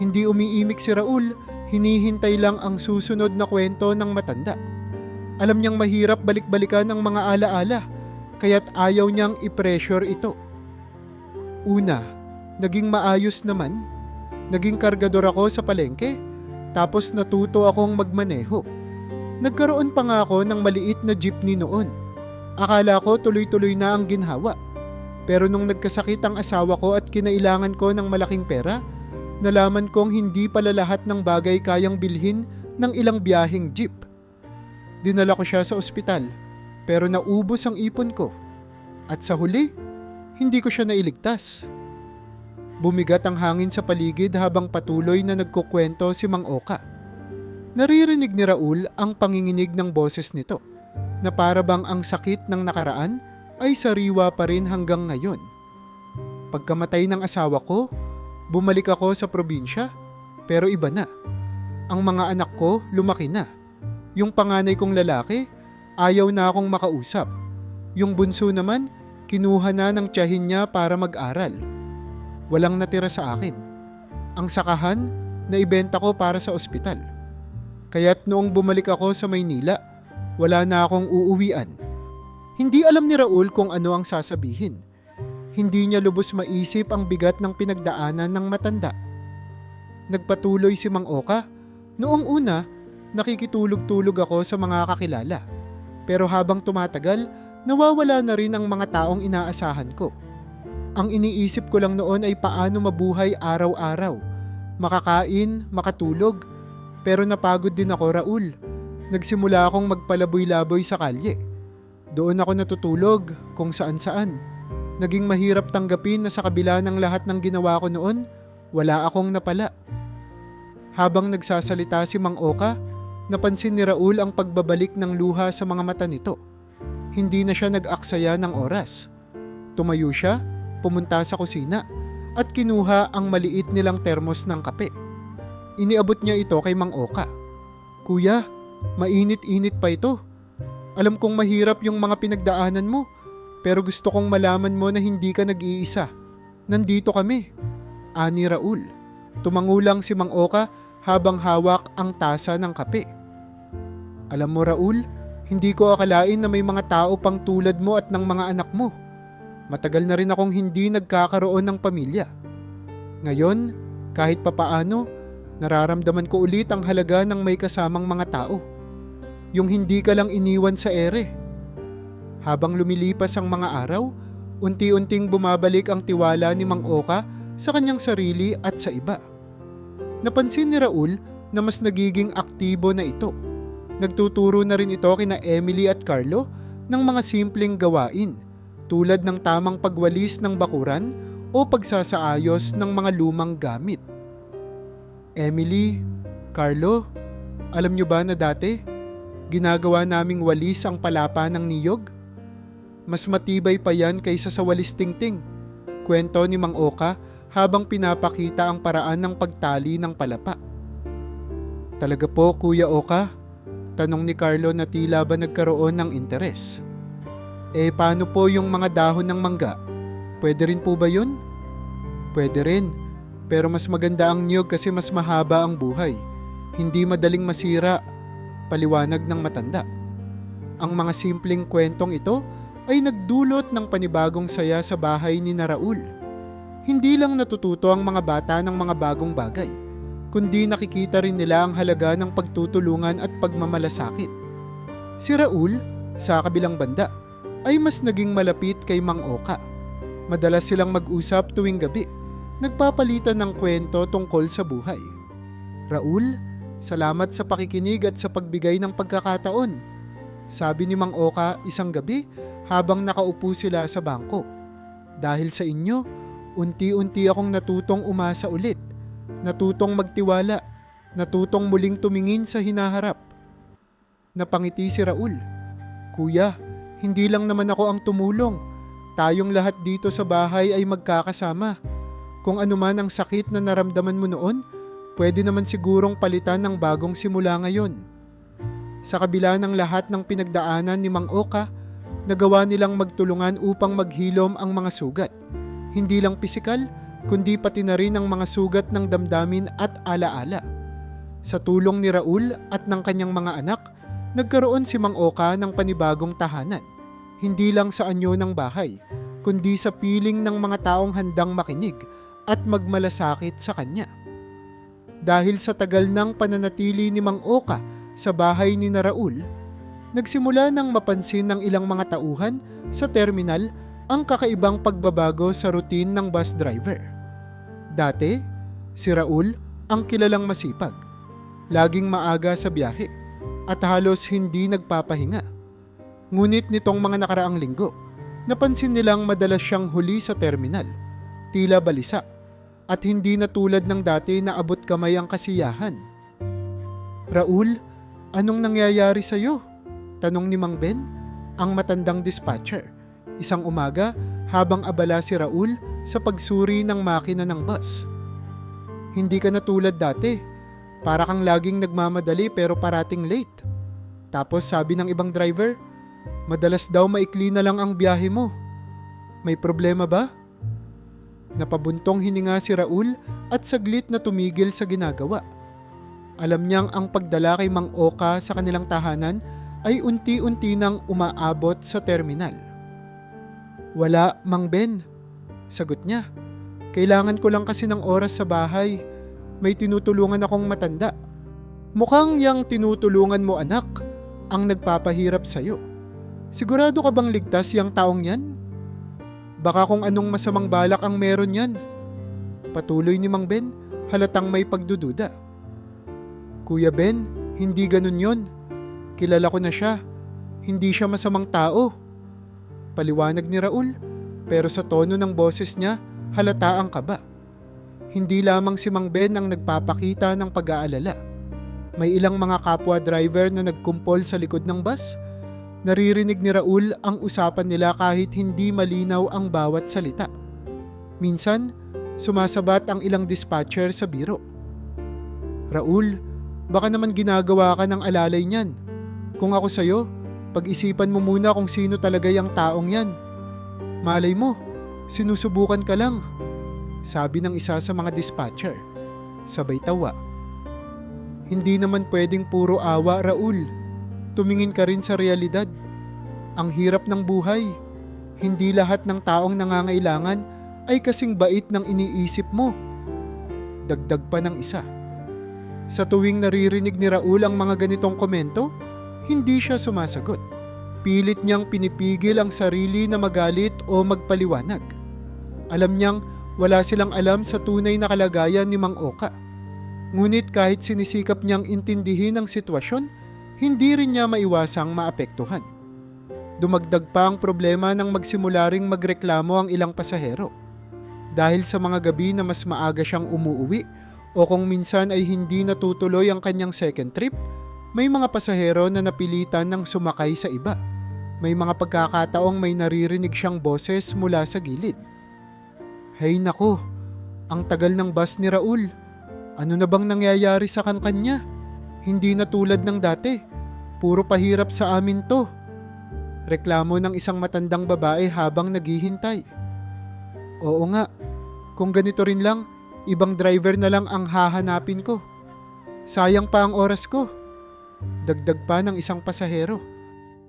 Hindi umiimik si Raul, hinihintay lang ang susunod na kwento ng matanda. Alam niyang mahirap balik-balikan ang mga alaala, kaya't ayaw niyang i-pressure ito. "Una, naging maayos naman. Naging kargador ako sa palengke, tapos natuto akong magmaneho. Nagkaroon pa nga ako ng maliit na jeepney noon. Akala ko tuloy-tuloy na ang ginhawa. Pero nung nagkasakit ang asawa ko at kinailangan ko ng malaking pera, nalaman kong hindi pala lahat ng bagay kayang bilhin ng ilang biyaheng jeep. Dinala ko siya sa ospital, pero naubos ang ipon ko. At sa huli, hindi ko siya nailigtas." Bumigat ang hangin sa paligid habang patuloy na nagkukwento si Mang Oka. Naririnig ni Raul ang panginginig ng boses nito, na para bang ang sakit ng nakaraan ay sariwa pa rin hanggang ngayon. "Pagkamatay ng asawa ko, bumalik ako sa probinsya, pero iba na. Ang mga anak ko lumaki na. Yung panganay kong lalaki, ayaw na akong makausap. Yung bunso naman, kinuha na ng tiyahin niya para mag-aral. Walang natira sa akin. Ang sakahan, naibenta ko para sa ospital. Kaya't noong bumalik ako sa Maynila, wala na akong uuwian." Hindi alam ni Raul kung ano ang sasabihin. Hindi niya lubos maisip ang bigat ng pinagdaanan ng matanda. Nagpatuloy si Mang Oka. "Noong una, nakikitulog-tulog ako sa mga kakilala. Pero habang tumatagal, nawawala na rin ang mga taong inaasahan ko. Ang iniisip ko lang noon ay paano mabuhay araw-araw. Makakain, makatulog. Pero napagod din ako, Raul. Nagsimula akong magpalaboy-laboy sa kalye. Doon ako natutulog kung saan-saan. Naging mahirap tanggapin na sa kabila ng lahat ng ginawa ko noon, wala akong napala." Habang nagsasalita si Mang Oka, napansin ni Raul ang pagbabalik ng luha sa mga mata nito. Hindi na siya nag-aksaya ng oras. Tumayo siya, pumunta sa kusina at kinuha ang maliit nilang termos ng kape. Iniabot niya ito kay Mang Oka. "Kuya, mainit-init pa ito. Alam kong mahirap yung mga pinagdaanan mo, pero gusto kong malaman mo na hindi ka nag-iisa. Nandito kami," ani Raul. Tumangulang si Mang Oka habang hawak ang tasa ng kape. "Alam mo Raul, hindi ko akalain na may mga tao pang tulad mo at ng mga anak mo. Matagal na rin akong hindi nagkakaroon ng pamilya. Ngayon, kahit papaano, nararamdaman ko ulit ang halaga ng may kasamang mga tao. Yung hindi ka lang iniwan sa ere." Habang lumilipas ang mga araw, unti-unting bumabalik ang tiwala ni Mang Oka sa kanyang sarili at sa iba. Napansin ni Raul na mas nagiging aktibo na ito. Nagtuturo na rin ito kina Emily at Carlo ng mga simpleng gawain tulad ng tamang pagwalis ng bakuran o pagsasaayos ng mga lumang gamit. "Emily, Carlo, alam nyo ba na dati, ginagawa naming walis ang palapa ng niyog? Mas matibay pa yan kaysa sa walis tingting," kwento ni Mang Oka habang pinapakita ang paraan ng pagtali ng palapa. "Talaga po, Kuya Oka?" tanong ni Carlo na tila ba nagkaroon ng interes. Paano po yung mga dahon ng mangga? Pwede rin po ba yun?" "Pwede rin, pero mas maganda ang niyog kasi mas mahaba ang buhay. Hindi madaling masira," paliwanag ng matanda. Ang mga simpleng kwentong ito ay nagdulot ng panibagong saya sa bahay ni na Raul. Hindi lang natututo ang mga bata ng mga bagong bagay, kundi nakikita rin nila ang halaga ng pagtutulungan at pagmamalasakit. Si Raul, sa kabilang banda, ay mas naging malapit kay Mang Oka. Madalas silang mag-usap tuwing gabi, nagpapalitan ng kwento tungkol sa buhay. "Raul, salamat sa pakikinig at sa pagbigay ng pagkakataon," sabi ni Mang Oka isang gabi habang nakaupo sila sa bangko. "Dahil sa inyo, unti-unti akong natutong umasa ulit, natutong magtiwala, natutong muling tumingin sa hinaharap." Napangiti si Raul. "Kuya, hindi lang naman ako ang tumulong. Tayong lahat dito sa bahay ay magkakasama. Kung ano man ang sakit na naramdaman mo noon, pwede naman sigurong palitan ng bagong simula ngayon." Sa kabila ng lahat ng pinagdaanan ni Mang Oka, nagawa nilang magtulungan upang maghilom ang mga sugat. Hindi lang pisikal, kundi pati na rin ang mga sugat ng damdamin at alaala. Sa tulong ni Raul at ng kanyang mga anak, nagkaroon si Mang Oka ng panibagong tahanan. Hindi lang sa anyo ng bahay, kundi sa piling ng mga taong handang makinig at magmalasakit sa kanya. Dahil sa tagal ng pananatili ni Mang Oka sa bahay ni na Raul, nagsimula nang mapansin ng ilang mga tauhan sa terminal ang kakaibang pagbabago sa routine ng bus driver. Dati, si Raul ang kilalang masipag, laging maaga sa biyahe at halos hindi nagpapahinga. Ngunit nitong mga nakaraang linggo, napansin nilang madalas siyang huli sa terminal, tila balisa, at hindi na tulad ng dati na abot kamay ang kasiyahan. "Raul, anong nangyayari sa'yo?" tanong ni Mang Ben, ang matandang dispatcher, isang umaga habang abala si Raul sa pagsuri ng makina ng bus. "Hindi ka na tulad dati. Para kang laging nagmamadali pero parating late." Tapos sabi ng ibang driver, "Madalas daw maikli na lang ang biyahe mo. May problema ba?" Napabuntong hininga si Raul at saglit na tumigil sa ginagawa. Alam niyang ang pagdala kay Mang Oka sa kanilang tahanan ay unti-unti nang umaabot sa terminal. "Wala, Mang Ben," sagot niya. "Kailangan ko lang kasi ng oras sa bahay. May tinutulungan akong matanda." "Mukhang yang tinutulungan mo anak ang nagpapahirap sa'yo. Sigurado ka bang ligtas yang taong yan? Baka kung anong masamang balak ang meron yan." Patuloy ni Mang Ben, halatang may pagdududa. "Kuya Ben, hindi ganun yon. Kilala ko na siya. Hindi siya masamang tao," paliwanag ni Raul, pero sa tono ng boses niya halata ang kaba. Hindi lamang si Mang Ben ang nagpapakita ng pag-aalala. May ilang mga kapwa driver na nagkumpol sa likod ng bus, Naririnig ni Raul ang usapan nila kahit hindi malinaw ang bawat salita. Minsan, sumasabat ang ilang dispatcher sa biro. Raul, baka naman ginagawa ka ng alalay niyan. Kung ako sa'yo, pag-isipan mo muna kung sino talaga yung taong yan. Malay mo, sinusubukan ka lang, sabi ng isa sa mga dispatcher. Sabay tawa. Hindi naman pwedeng puro awa, Raul. Tumingin ka rin sa realidad. Ang hirap ng buhay. Hindi lahat ng taong nangangailangan ay kasing bait ng iniisip mo. Dagdag pa ng isa. Sa tuwing naririnig ni Raul ang mga ganitong komento, hindi siya sumasagot. Pilit niyang pinipigil ang sarili na magalit o magpaliwanag. Alam niyang wala silang alam sa tunay na kalagayan ni Mang Oka. Ngunit kahit sinisikap niyang intindihin ang sitwasyon, hindi rin niya maiwasang maapektuhan. Dumagdag pa ang problema nang magsimula ring magreklamo ang ilang pasahero. Dahil sa mga gabi na mas maaga siyang umuuwi o kung minsan ay hindi natutuloy ang kanyang second trip, may mga pasahero na napilitan ng sumakay sa iba. May mga pagkakataong may naririnig siyang boses mula sa gilid. Hay nako, ang tagal ng bus ni Raul. Ano na bang nangyayari sa kanya? Hindi na tulad ng dati. Puro pahirap sa amin to. Reklamo ng isang matandang babae habang naghihintay. Oo nga, kung ganito rin lang, ibang driver na lang ang hahanapin ko. Sayang pa ang oras ko. Dagdag pa ng isang pasahero.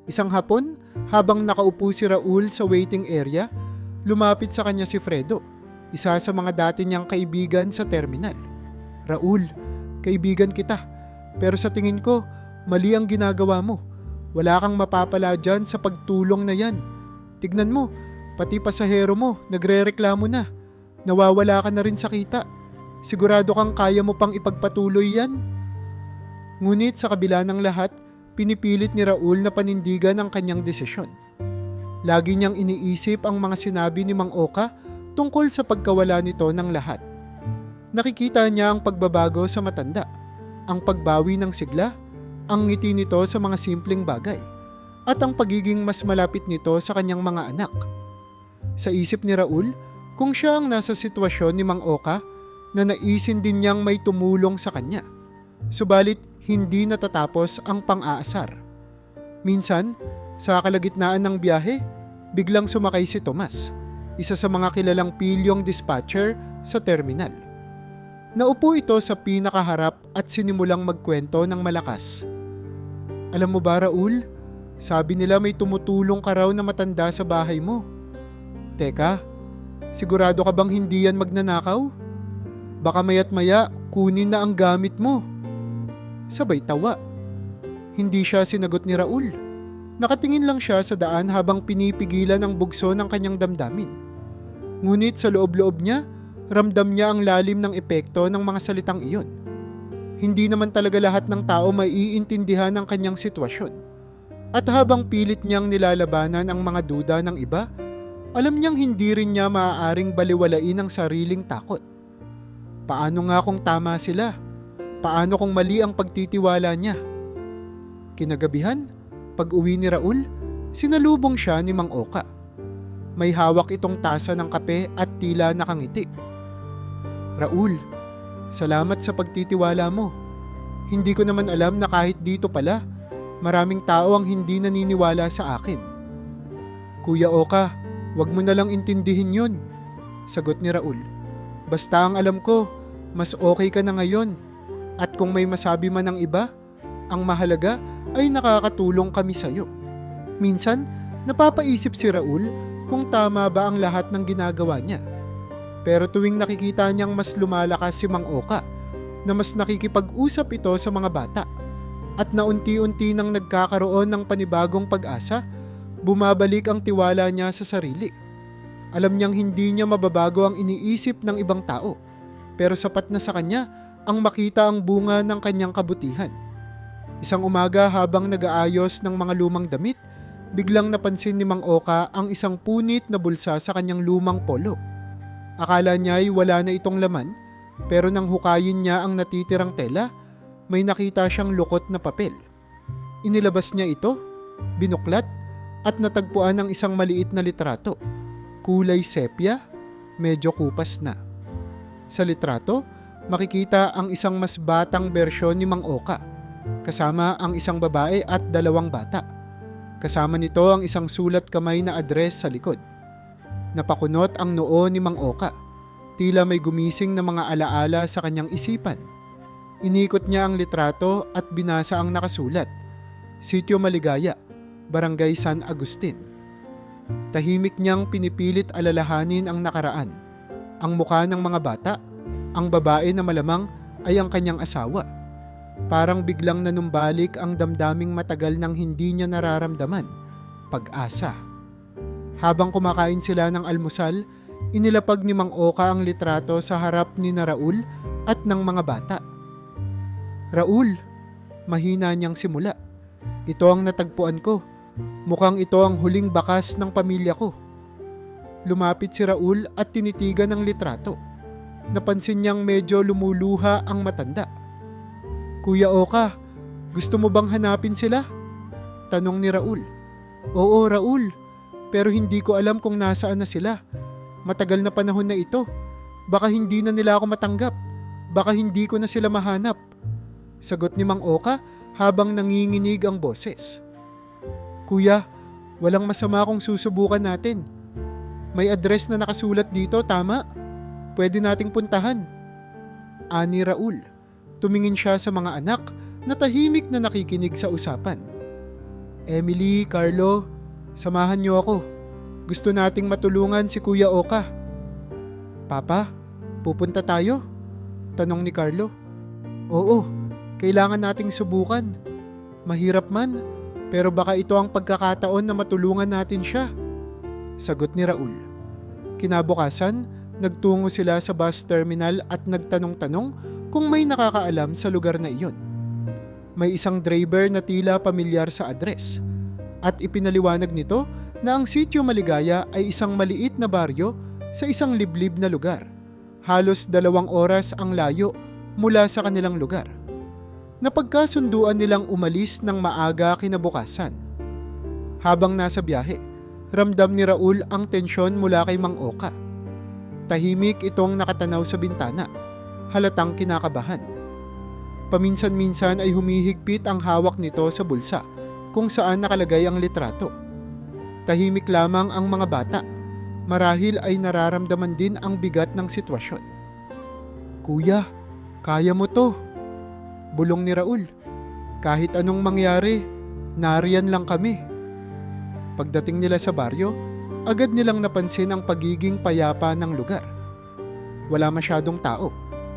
Isang hapon, habang nakaupo si Raul sa waiting area, lumapit sa kanya si Fredo, isa sa mga dati niyang kaibigan sa terminal. Raul, kaibigan kita. Pero sa tingin ko, mali ang ginagawa mo. Wala kang mapapala dyan sa pagtulong na yan. Tignan mo, pati pasahero mo, nagre-reklamo na. Nawawala ka na rin sa kita. Sigurado kang kaya mo pang ipagpatuloy yan? Ngunit sa kabila ng lahat, pinipilit ni Raul na panindigan ang kanyang desisyon. Lagi niyang iniisip ang mga sinabi ni Mang Oka tungkol sa pagkawala nito ng lahat. Nakikita niya ang pagbabago sa matanda, ang pagbawi ng sigla, ang ngiti nito sa mga simpleng bagay, at ang pagiging mas malapit nito sa kanyang mga anak. Sa isip ni Raul, kung siya ang nasa sitwasyon ni Mang Oka, na naisin din niyang may tumulong sa kanya. Subalit, hindi natatapos ang pang-aasar. Minsan, sa kalagitnaan ng biyahe, biglang sumakay si Tomas, isa sa mga kilalang pilyong dispatcher sa terminal. Naupo ito sa pinakaharap at sinimulang magkwento ng malakas. Alam mo ba, Raul? Sabi nila may tumutulong ka raw na matanda sa bahay mo. Teka, sigurado ka bang hindi yan magnanakaw? Baka maya't maya kunin na ang gamit mo. Sabay tawa. Hindi siya sinagot ni Raul. Nakatingin lang siya sa daan habang pinipigilan ang bugso ng kanyang damdamin. Ngunit sa loob-loob niya, ramdam niya ang lalim ng epekto ng mga salitang iyon. Hindi naman talaga lahat ng tao maiintindihan ang kanyang sitwasyon. At habang pilit niyang nilalabanan ang mga duda ng iba, alam niyang hindi rin niya maaaring baliwalain ang sariling takot. Paano nga kung tama sila? Paano kung mali ang pagtitiwala niya? Kinagabihan, pag-uwi ni Raul, sinalubong siya ni Mang Oka. May hawak itong tasa ng kape at tila nakangiti. Raul, salamat sa pagtitiwala mo. Hindi ko naman alam na kahit dito pala, maraming tao ang hindi naniniwala sa akin. Kuya Oka, wag mo na lang intindihin yun, sagot ni Raul. Basta ang alam ko, mas okay ka na ngayon. At kung may masabi man ng iba, ang mahalaga ay nakakatulong kami sa'yo. Minsan, napapaisip si Raul kung tama ba ang lahat ng ginagawa niya. Pero tuwing nakikita niyang mas lumalakas si Mang Oka, na mas nakikipag-usap ito sa mga bata, at na unti-unti nang nagkakaroon ng panibagong pag-asa, bumabalik ang tiwala niya sa sarili. Alam niyang hindi niya mababago ang iniisip ng ibang tao, pero sapat na sa kanya ang makita ang bunga ng kanyang kabutihan. Isang umaga habang nag-aayos ng mga lumang damit, biglang napansin ni Mang Oka ang isang punit na bulsa sa kanyang lumang polo. Akala niya ay wala na itong laman, pero nang hukayin niya ang natitirang tela, may nakita siyang lukot na papel. Inilabas niya ito binuklat at natagpuan ang isang maliit na litrato. Kulay sepia, medyo kupas na. Sa litrato, makikita ang isang mas batang bersyon ni Mang Oka, kasama ang isang babae at 2 bata. Kasama nito ang isang sulat kamay na address sa likod. Napakunot ang noo ni Mang Oka. Tila may gumising na mga alaala sa kanyang isipan. Inikot niya ang litrato at binasa ang nakasulat. Sitio Maligaya, Barangay San Agustin. Tahimik niyang pinipilit alalahanin ang nakaraan. Ang mukha ng mga bata, ang babae na malamang ay ang kanyang asawa. Parang biglang nanumbalik ang damdaming matagal nang hindi niya nararamdaman, pag-asa. Habang kumakain sila ng almusal, inilapag ni Mang Oka ang litrato sa harap ni na Raul at ng mga bata. Raul, mahina niyang simula. Ito ang natagpuan ko. Mukhang ito ang huling bakas ng pamilya ko. Lumapit si Raul at tinitigan ang litrato. Napansin niyang medyo lumuluha ang matanda. Kuya Oka, gusto mo bang hanapin sila? Tanong ni Raul. Oo, Raul, pero hindi ko alam kung nasaan na sila. Matagal na panahon na ito. Baka hindi na nila ako matanggap. Baka hindi ko na sila mahanap. Sagot ni Mang Oka habang nanginginig ang boses. Kuya, walang masama kung susubukan natin. May address na nakasulat dito, tama? Pwede nating puntahan. Ani Raul. Tumingin siya sa mga anak na tahimik na nakikinig sa usapan. Emily, Carlo, samahan niyo ako. Gusto nating matulungan si Kuya Oka. Papa, pupunta tayo? Tanong ni Carlo. Oo, kailangan nating subukan. Mahirap man, pero baka ito ang pagkakataon na matulungan natin siya. Sagot ni Raul. Kinabukasan, nagtungo sila sa bus terminal at nagtanong-tanong kung may nakakaalam sa lugar na iyon. May isang driver na tila pamilyar sa address at ipinaliwanag nito na ang Sitio Maligaya ay isang maliit na baryo sa isang liblib na lugar. Halos 2 oras ang layo mula sa kanilang lugar. Napagkasunduan nilang umalis ng maaga kinabukasan. Habang nasa biyahe, ramdam ni Raul ang tensyon mula kay Mang Oka. Tahimik itong nakatanaw sa bintana. Halatang kinakabahan. Paminsan-minsan ay humihigpit ang hawak nito sa bulsa kung saan nakalagay ang litrato. Tahimik lamang ang mga bata. Marahil ay nararamdaman din ang bigat ng sitwasyon. Kuya, kaya mo to. Bulong ni Raul. Kahit anong mangyari, nariyan lang kami. Pagdating nila sa baryo, agad nilang napansin ang pagiging payapa ng lugar. Wala masyadong tao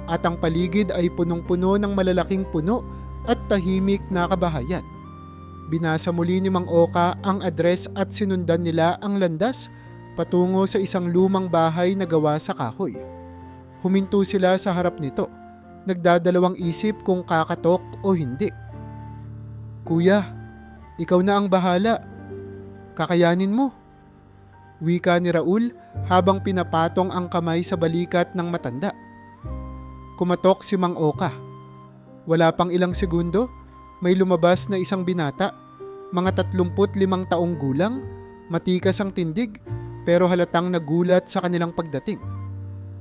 at ang paligid ay punong-puno ng malalaking puno at tahimik na kabahayan. Binasa muli ni Mang Oka ang address at sinundan nila ang landas patungo sa isang lumang bahay na gawa sa kahoy. Huminto sila sa harap nito, nagdadalawang isip kung kakatok o hindi. Kuya, ikaw na ang bahala. Kakayanin mo. Wika ni Raul habang pinapatong ang kamay sa balikat ng matanda. Kumatok si Mang Oka. Wala pang ilang segundo, may lumabas na isang binata, mga 35 taong gulang, matikas ang tindig, pero halatang nagulat sa kanilang pagdating.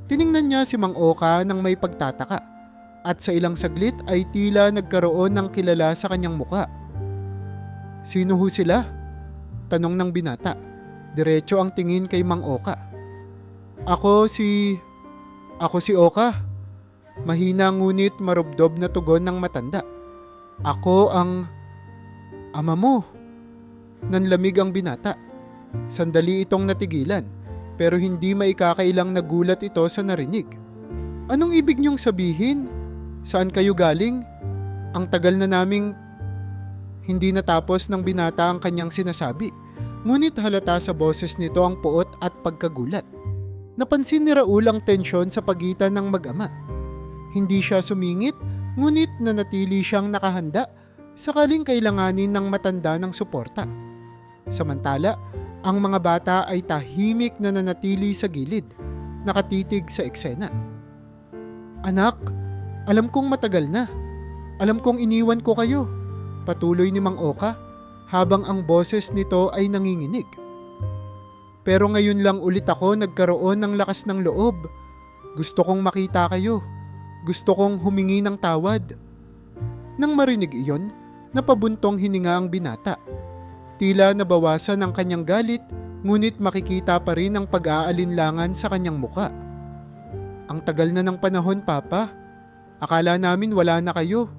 Tiningnan niya si Mang Oka nang may pagtataka, at sa ilang saglit ay tila nagkaroon ng kilala sa kanyang muka. Sino ho sila? Tanong ng binata. Diretso ang tingin kay Mang Oka. Ako si Oka. Mahina ngunit marubdob na tugon ng matanda. Ako ang ama mo. Nanlamig ang binata. Sandali itong natigilan, pero hindi maikakailang nagulat ito sa narinig. Anong ibig niyong sabihin? Saan kayo galing? Ang tagal na naming hindi natapos ng binata ang kanyang sinasabi. Ngunit halata sa boses nito ang puot at pagkagulat. Napansin ni Raul ang tensyon sa pagitan ng mag-ama. Hindi siya sumingit, ngunit nanatili siyang nakahanda sakaling kailanganin ng matanda ng suporta. Samantala, ang mga bata ay tahimik na nanatili sa gilid, nakatitig sa eksena. Anak, alam kong matagal na. Alam kong iniwan ko kayo. Patuloy ni Mang Oka. habang ang boses nito ay nanginginig. Pero ngayon lang ulit ako nagkaroon ng lakas ng loob. Gusto kong makita kayo. Gusto kong humingi ng tawad. Nang marinig iyon, napabuntong hininga ang binata. Tila nabawasan ang kanyang galit, ngunit makikita pa rin ang pag-aalinlangan sa kanyang muka. Ang tagal na ng panahon, Papa. Akala namin wala na kayo.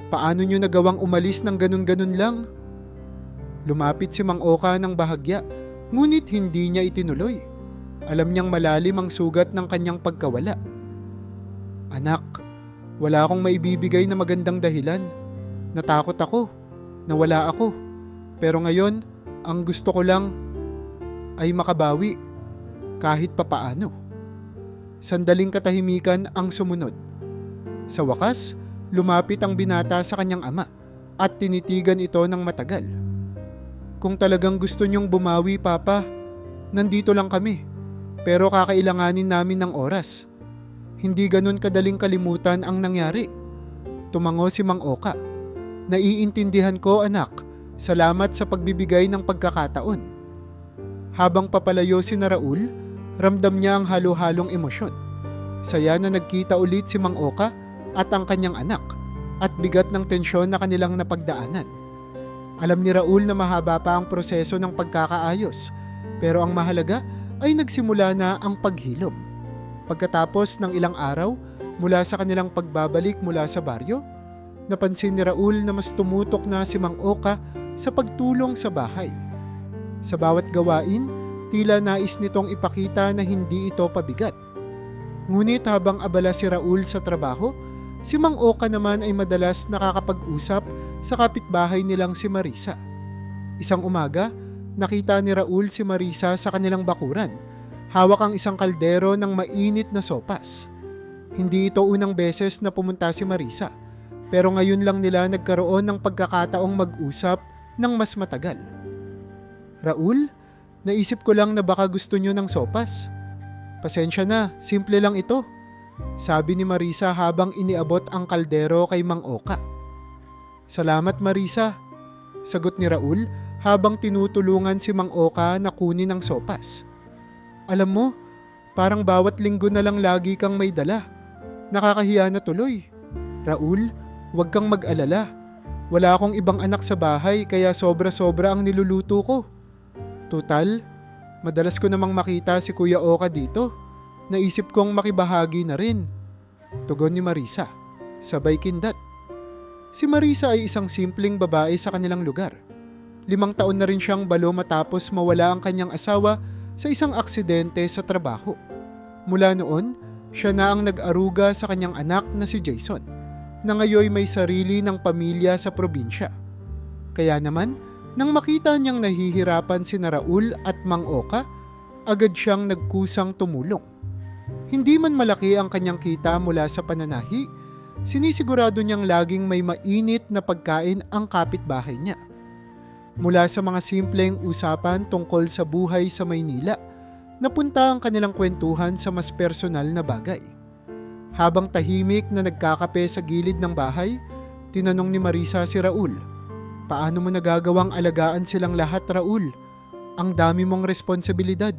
Paano nyo nagawang umalis ng ganun-ganun lang? Lumapit si Mang Oka ng bahagya, ngunit hindi niya itinuloy. Alam niyang malalim ang sugat ng kanyang pagkawala. Anak, wala akong maibibigay na magandang dahilan. Natakot ako. Nawala ako. Pero ngayon, ang gusto ko lang ay makabawi kahit papaano. Sandaling katahimikan ang sumunod. Sa wakas, lumapit ang binata sa kanyang ama at tinitigan ito ng matagal. Kung talagang gusto niyong bumawi, Papa, nandito lang kami. Pero kakailanganin namin ng oras. Hindi ganun kadaling kalimutan ang nangyari. Tumango si Mang Oka. Naiintindihan ko, anak. Salamat sa pagbibigay ng pagkakataon. Habang papalayo si Raul, ramdam niya ang halo-halong emosyon. Saya na nagkita ulit si Mang Oka at ang kanyang anak at bigat ng tensyon na kanilang napagdaanan. Alam ni Raul na mahaba pa ang proseso ng pagkakaayos, pero ang mahalaga ay nagsimula na ang paghilom. Pagkatapos ng ilang araw mula sa kanilang pagbabalik mula sa baryo, napansin ni Raul na mas tumutok na si Mang Oka sa pagtulong sa bahay. Sa bawat gawain, tila nais nitong ipakita na hindi ito pabigat. Ngunit habang abala si Raul sa trabaho, si Mang Oka naman ay madalas nakakapag-usap sa kapitbahay nilang si Marisa. Isang umaga, nakita ni Raul si Marisa sa kanilang bakuran. Hawak ang isang kaldero ng mainit na sopas. Hindi ito unang beses na pumunta si Marisa, pero ngayon lang nila nagkaroon ng pagkakataong mag-usap ng mas matagal. Raul, naisip ko lang na baka gusto nyo ng sopas. Pasensya na, simple lang ito, sabi ni Marisa habang iniabot ang kaldero kay Mang Oka. Salamat, Marisa, sagot ni Raul habang tinutulungan si Mang Oka na kunin ang sopas. Alam mo, parang bawat linggo na lang lagi kang may dala. Nakakahiya na tuloy. Raul, huwag kang mag-alala. Wala akong ibang anak sa bahay kaya sobra-sobra ang niluluto ko. Tutal, madalas ko namang makita si Kuya Oka dito. Naisip kong makibahagi na rin. Tugon ni Marisa, sabay kindat. Si Marisa ay isang simpleng babae sa kanilang lugar. 5 taon na rin siyang balo matapos mawala ang kanyang asawa sa isang aksidente sa trabaho. Mula noon, siya na ang nag-aruga sa kanyang anak na si Jason, na ngayon may sarili ng pamilya sa probinsya. Kaya naman, nang makita niyang nahihirapan si Raul at Mang Oka, agad siyang nagkusang tumulong. Hindi man malaki ang kanyang kita mula sa pananahi, sinisigurado niyang laging may mainit na pagkain ang kapitbahay niya. Mula sa mga simpleng usapan tungkol sa buhay sa Maynila, napunta ang kanilang kwentuhan sa mas personal na bagay. Habang tahimik na nagkakape sa gilid ng bahay, tinanong ni Marisa si Raul, "Paano mo nagagawang alagaan silang lahat, Raul? Ang dami mong responsibilidad."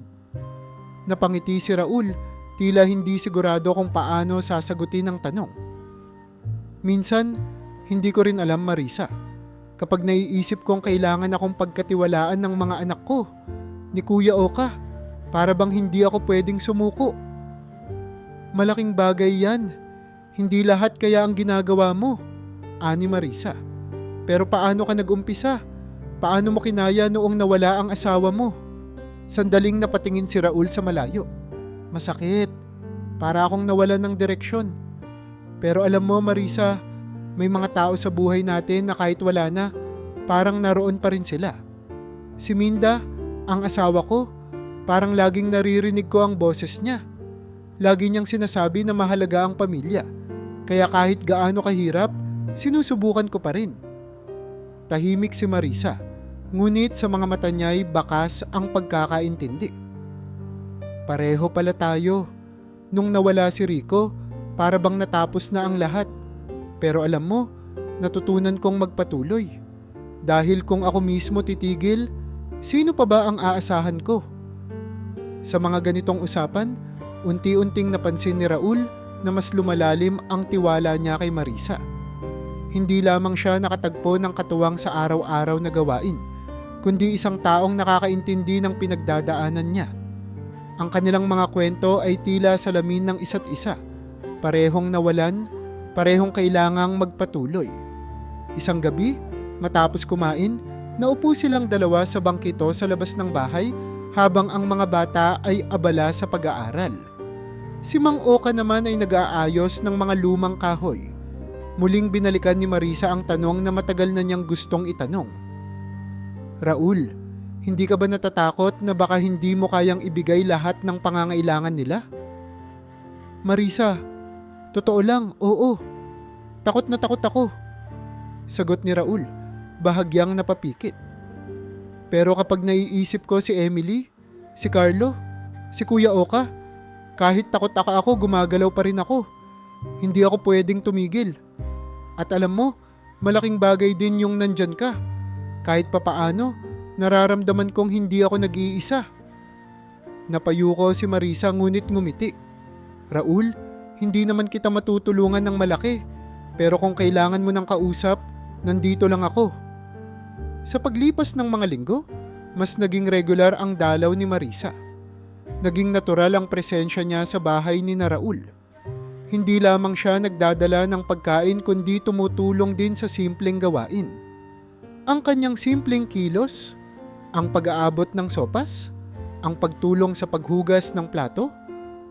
Napangiti si Raul, tila hindi sigurado kung paano sasagutin ang tanong. Minsan, hindi ko rin alam, Marisa. Kapag naiisip kong kailangan akong pagkatiwalaan ng mga anak ko, ni Kuya Oka, para bang hindi ako pwedeng sumuko. Malaking bagay yan. Hindi lahat kaya ang ginagawa mo, ani Marisa. Pero paano ka nag-umpisa? Paano mo kinaya noong nawala ang asawa mo? Sandaling napatingin si Raul sa malayo. Masakit. Para akong nawalan ng direksyon. Pero alam mo, Marisa, may mga tao sa buhay natin na kahit wala na, parang naroon pa rin sila. Si Minda, ang asawa ko, parang laging naririnig ko ang boses niya. Lagi niyang sinasabi na mahalaga ang pamilya. Kaya kahit gaano kahirap, sinusubukan ko pa rin. Tahimik si Marisa, ngunit sa mga mata niya'y bakas ang pagkakaintindi. Pareho pala tayo. Nung nawala si Rico, para bang natapos na ang lahat. Pero alam mo, natutunan kong magpatuloy. Dahil kung ako mismo titigil, sino pa ba ang aasahan ko? Sa mga ganitong usapan, unti-unting napansin ni Raul na mas lumalalim ang tiwala niya kay Marisa. Hindi lamang siya nakatagpo ng katuwang sa araw-araw na gawain, kundi isang taong nakakaintindi ng pinagdadaanan niya. Ang kanilang mga kwento ay tila salamin ng isa't isa, parehong nawalan, parehong kailangang magpatuloy. Isang gabi, matapos kumain, naupo silang dalawa sa bangkito sa labas ng bahay habang ang mga bata ay abala sa pag-aaral. Si Mang Oka naman ay nag-aayos ng mga lumang kahoy. Muling binalikan ni Marisa ang tanong na matagal na niyang gustong itanong. Raul, hindi ka ba natatakot na baka hindi mo kayang ibigay lahat ng pangangailangan nila? Marisa, totoo lang, oo. Takot na takot ako. Sagot ni Raul, bahagyang napapikit. Pero kapag naiisip ko si Emily, si Carlo, si Kuya Oka, kahit takot ako, gumagalaw pa rin ako. Hindi ako pwedeng tumigil. At alam mo, malaking bagay din yung nandyan ka. Kahit papaano, nararamdaman kong hindi ako nag-iisa. Napayuko si Marisa ngunit ngumiti. Raul, hindi naman kita matutulungan ng malaki. Pero kung kailangan mo ng kausap, nandito lang ako. Sa paglipas ng mga linggo, mas naging regular ang dalaw ni Marisa. Naging natural ang presensya niya sa bahay ni Raul. Hindi lamang siya nagdadala ng pagkain kundi tumutulong din sa simpleng gawain. Ang kanyang simpleng kilos, ang pag-aabot ng sopas, ang pagtulong sa paghugas ng plato,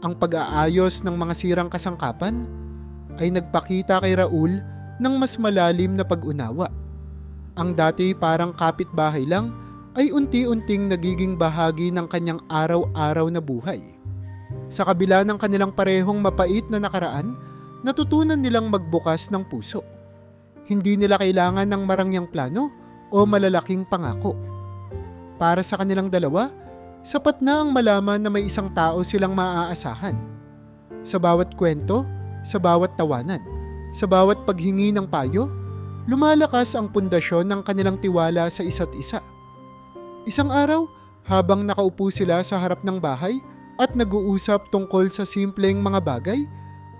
ang pag-aayos ng mga sirang kasangkapan, ay nagpakita kay Raul ng mas malalim na pag-unawa. Ang dati parang kapitbahay lang ay unti-unting nagiging bahagi ng kanyang araw-araw na buhay. Sa kabila ng kanilang parehong mapait na nakaraan, natutunan nilang magbukas ng puso. Hindi nila kailangan ng marangyang plano o malalaking pangako. Para sa kanilang dalawa, sapat na ang malaman na may isang tao silang maaasahan. Sa bawat kwento, sa bawat tawanan, sa bawat paghingi ng payo, lumalakas ang pundasyon ng kanilang tiwala sa isa't isa. Isang araw, habang nakaupo sila sa harap ng bahay at nag-uusap tungkol sa simpleng mga bagay,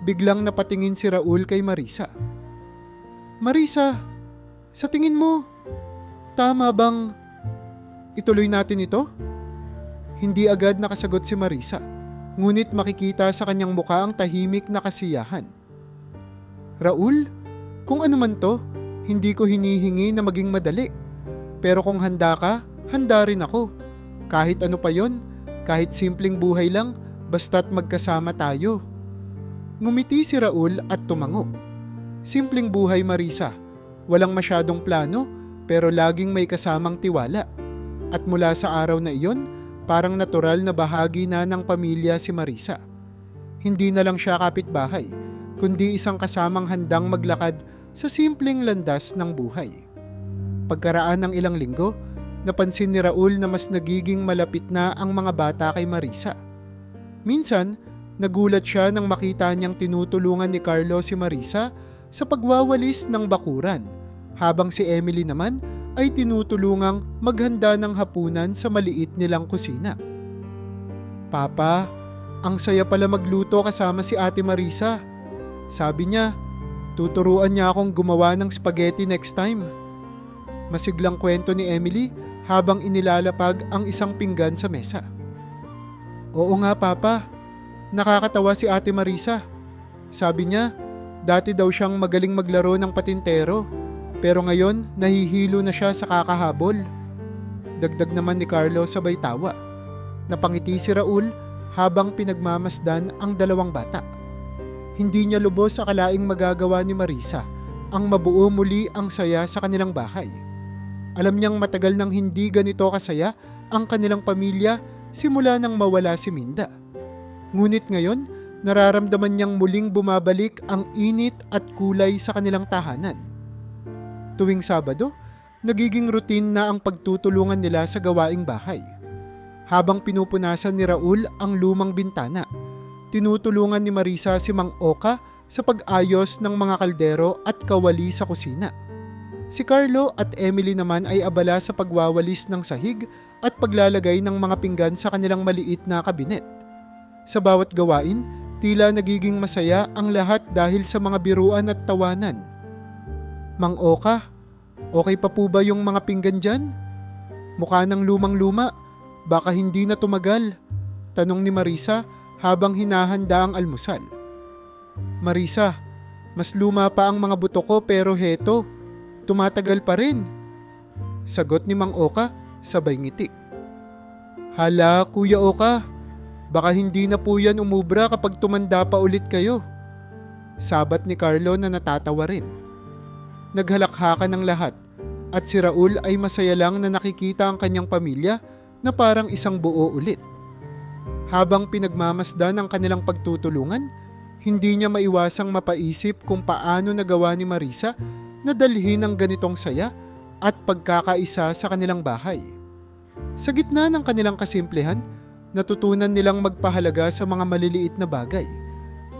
biglang napatingin si Raul kay Marisa. Marisa, sa tingin mo, tama bang ituloy natin ito? Hindi agad nakasagot si Marisa, ngunit makikita sa kanyang mukha ang tahimik na kasiyahan. Raul, kung ano man to, hindi ko hinihingi na maging madali. Pero kung handa ka, handa rin ako. Kahit ano pa yon, kahit simpleng buhay lang, basta't magkasama tayo. Ngumiti si Raul at tumango. Simpleng buhay, Marisa. Walang masyadong plano, pero laging may kasamang tiwala. At mula sa araw na iyon, parang natural na bahagi na ng pamilya si Marisa. Hindi na lang siya kapitbahay, kundi isang kasamang handang maglakad sa simpleng landas ng buhay. Pagkaraan ng ilang linggo, napansin ni Raul na mas nagiging malapit na ang mga bata kay Marisa. Minsan, nagulat siya nang makita niyang tinutulungan ni Carlo si Marisa sa pagwawalis ng bakuran, habang si Emily naman ay tinutulungang maghanda ng hapunan sa maliit nilang kusina. Papa, ang saya pala magluto kasama si Ate Marisa. Sabi niya, tuturuan niya akong gumawa ng spaghetti next time. Masiglang kwento ni Emily habang inilalapag ang isang pinggan sa mesa. Oo nga, Papa. Nakakatawa si Ate Marisa. Sabi niya, dati daw siyang magaling maglaro ng patintero, pero ngayon nahihilo na siya sa kakahabol. Dagdag naman ni Carlo sabay tawa. Napangiti si Raul habang pinagmamasdan ang dalawang bata. Hindi niya lubos sa akalaing magagawa ni Marisa ang mabuo muli ang saya sa kanilang bahay. Alam niyang matagal nang hindi ganito kasaya ang kanilang pamilya simula nang mawala si Minda. Ngunit ngayon, nararamdaman niyang muling bumabalik ang init at kulay sa kanilang tahanan. Tuwing Sabado, nagiging routine na ang pagtutulungan nila sa gawaing bahay. Habang pinupunasan ni Raul ang lumang bintana, tinutulungan ni Marisa si Mang Oka sa pag-ayos ng mga kaldero at kawali sa kusina. Si Carlo at Emily naman ay abala sa pagwawalis ng sahig at paglalagay ng mga pinggan sa kanilang maliit na kabinet. Sa bawat gawain, tila nagiging masaya ang lahat dahil sa mga biruan at tawanan. Mang Oka, okay pa po ba yung mga pinggan dyan? Mukha ng lumang-luma, baka hindi na tumagal, tanong ni Marisa habang hinahanda ang almusal. Marisa, mas luma pa ang mga buto ko pero heto, tumatagal pa rin. Sagot ni Mang Oka sabay ngiti. Hala, Kuya Oka, baka hindi na po yan umubra kapag tumanda pa ulit kayo. Sabat ni Carlo na natatawa rin. Naghalakhakan ng lahat at si Raul ay masaya lang na nakikita ang kanyang pamilya na parang isang buo ulit. Habang pinagmamasdan ang kanilang pagtutulungan, hindi niya maiwasang mapaisip kung paano nagawa ni Marisa na dalhin ang ganitong saya at pagkakaisa sa kanilang bahay. Sa gitna ng kanilang kasimplehan, natutunan nilang magpahalaga sa mga maliliit na bagay.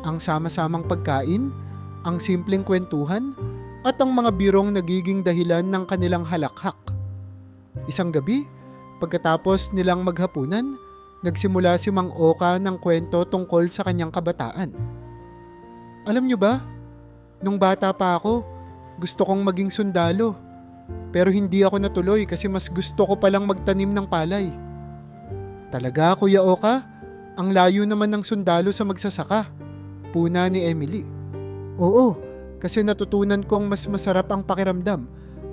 Ang sama-samang pagkain, ang simpleng kwentuhan, at ang mga birong nagiging dahilan ng kanilang halakhak. Isang gabi, pagkatapos nilang maghapunan, nagsimula si Mang Oka ng kwento tungkol sa kanyang kabataan. Alam niyo ba, nung bata pa ako, gusto kong maging sundalo. Pero hindi ako natuloy kasi mas gusto ko palang magtanim ng palay. Talaga, Kuya Oka? Ang layo naman ng sundalo sa magsasaka. Puna ni Emily. Oo, kasi natutunan kong mas masarap ang pakiramdam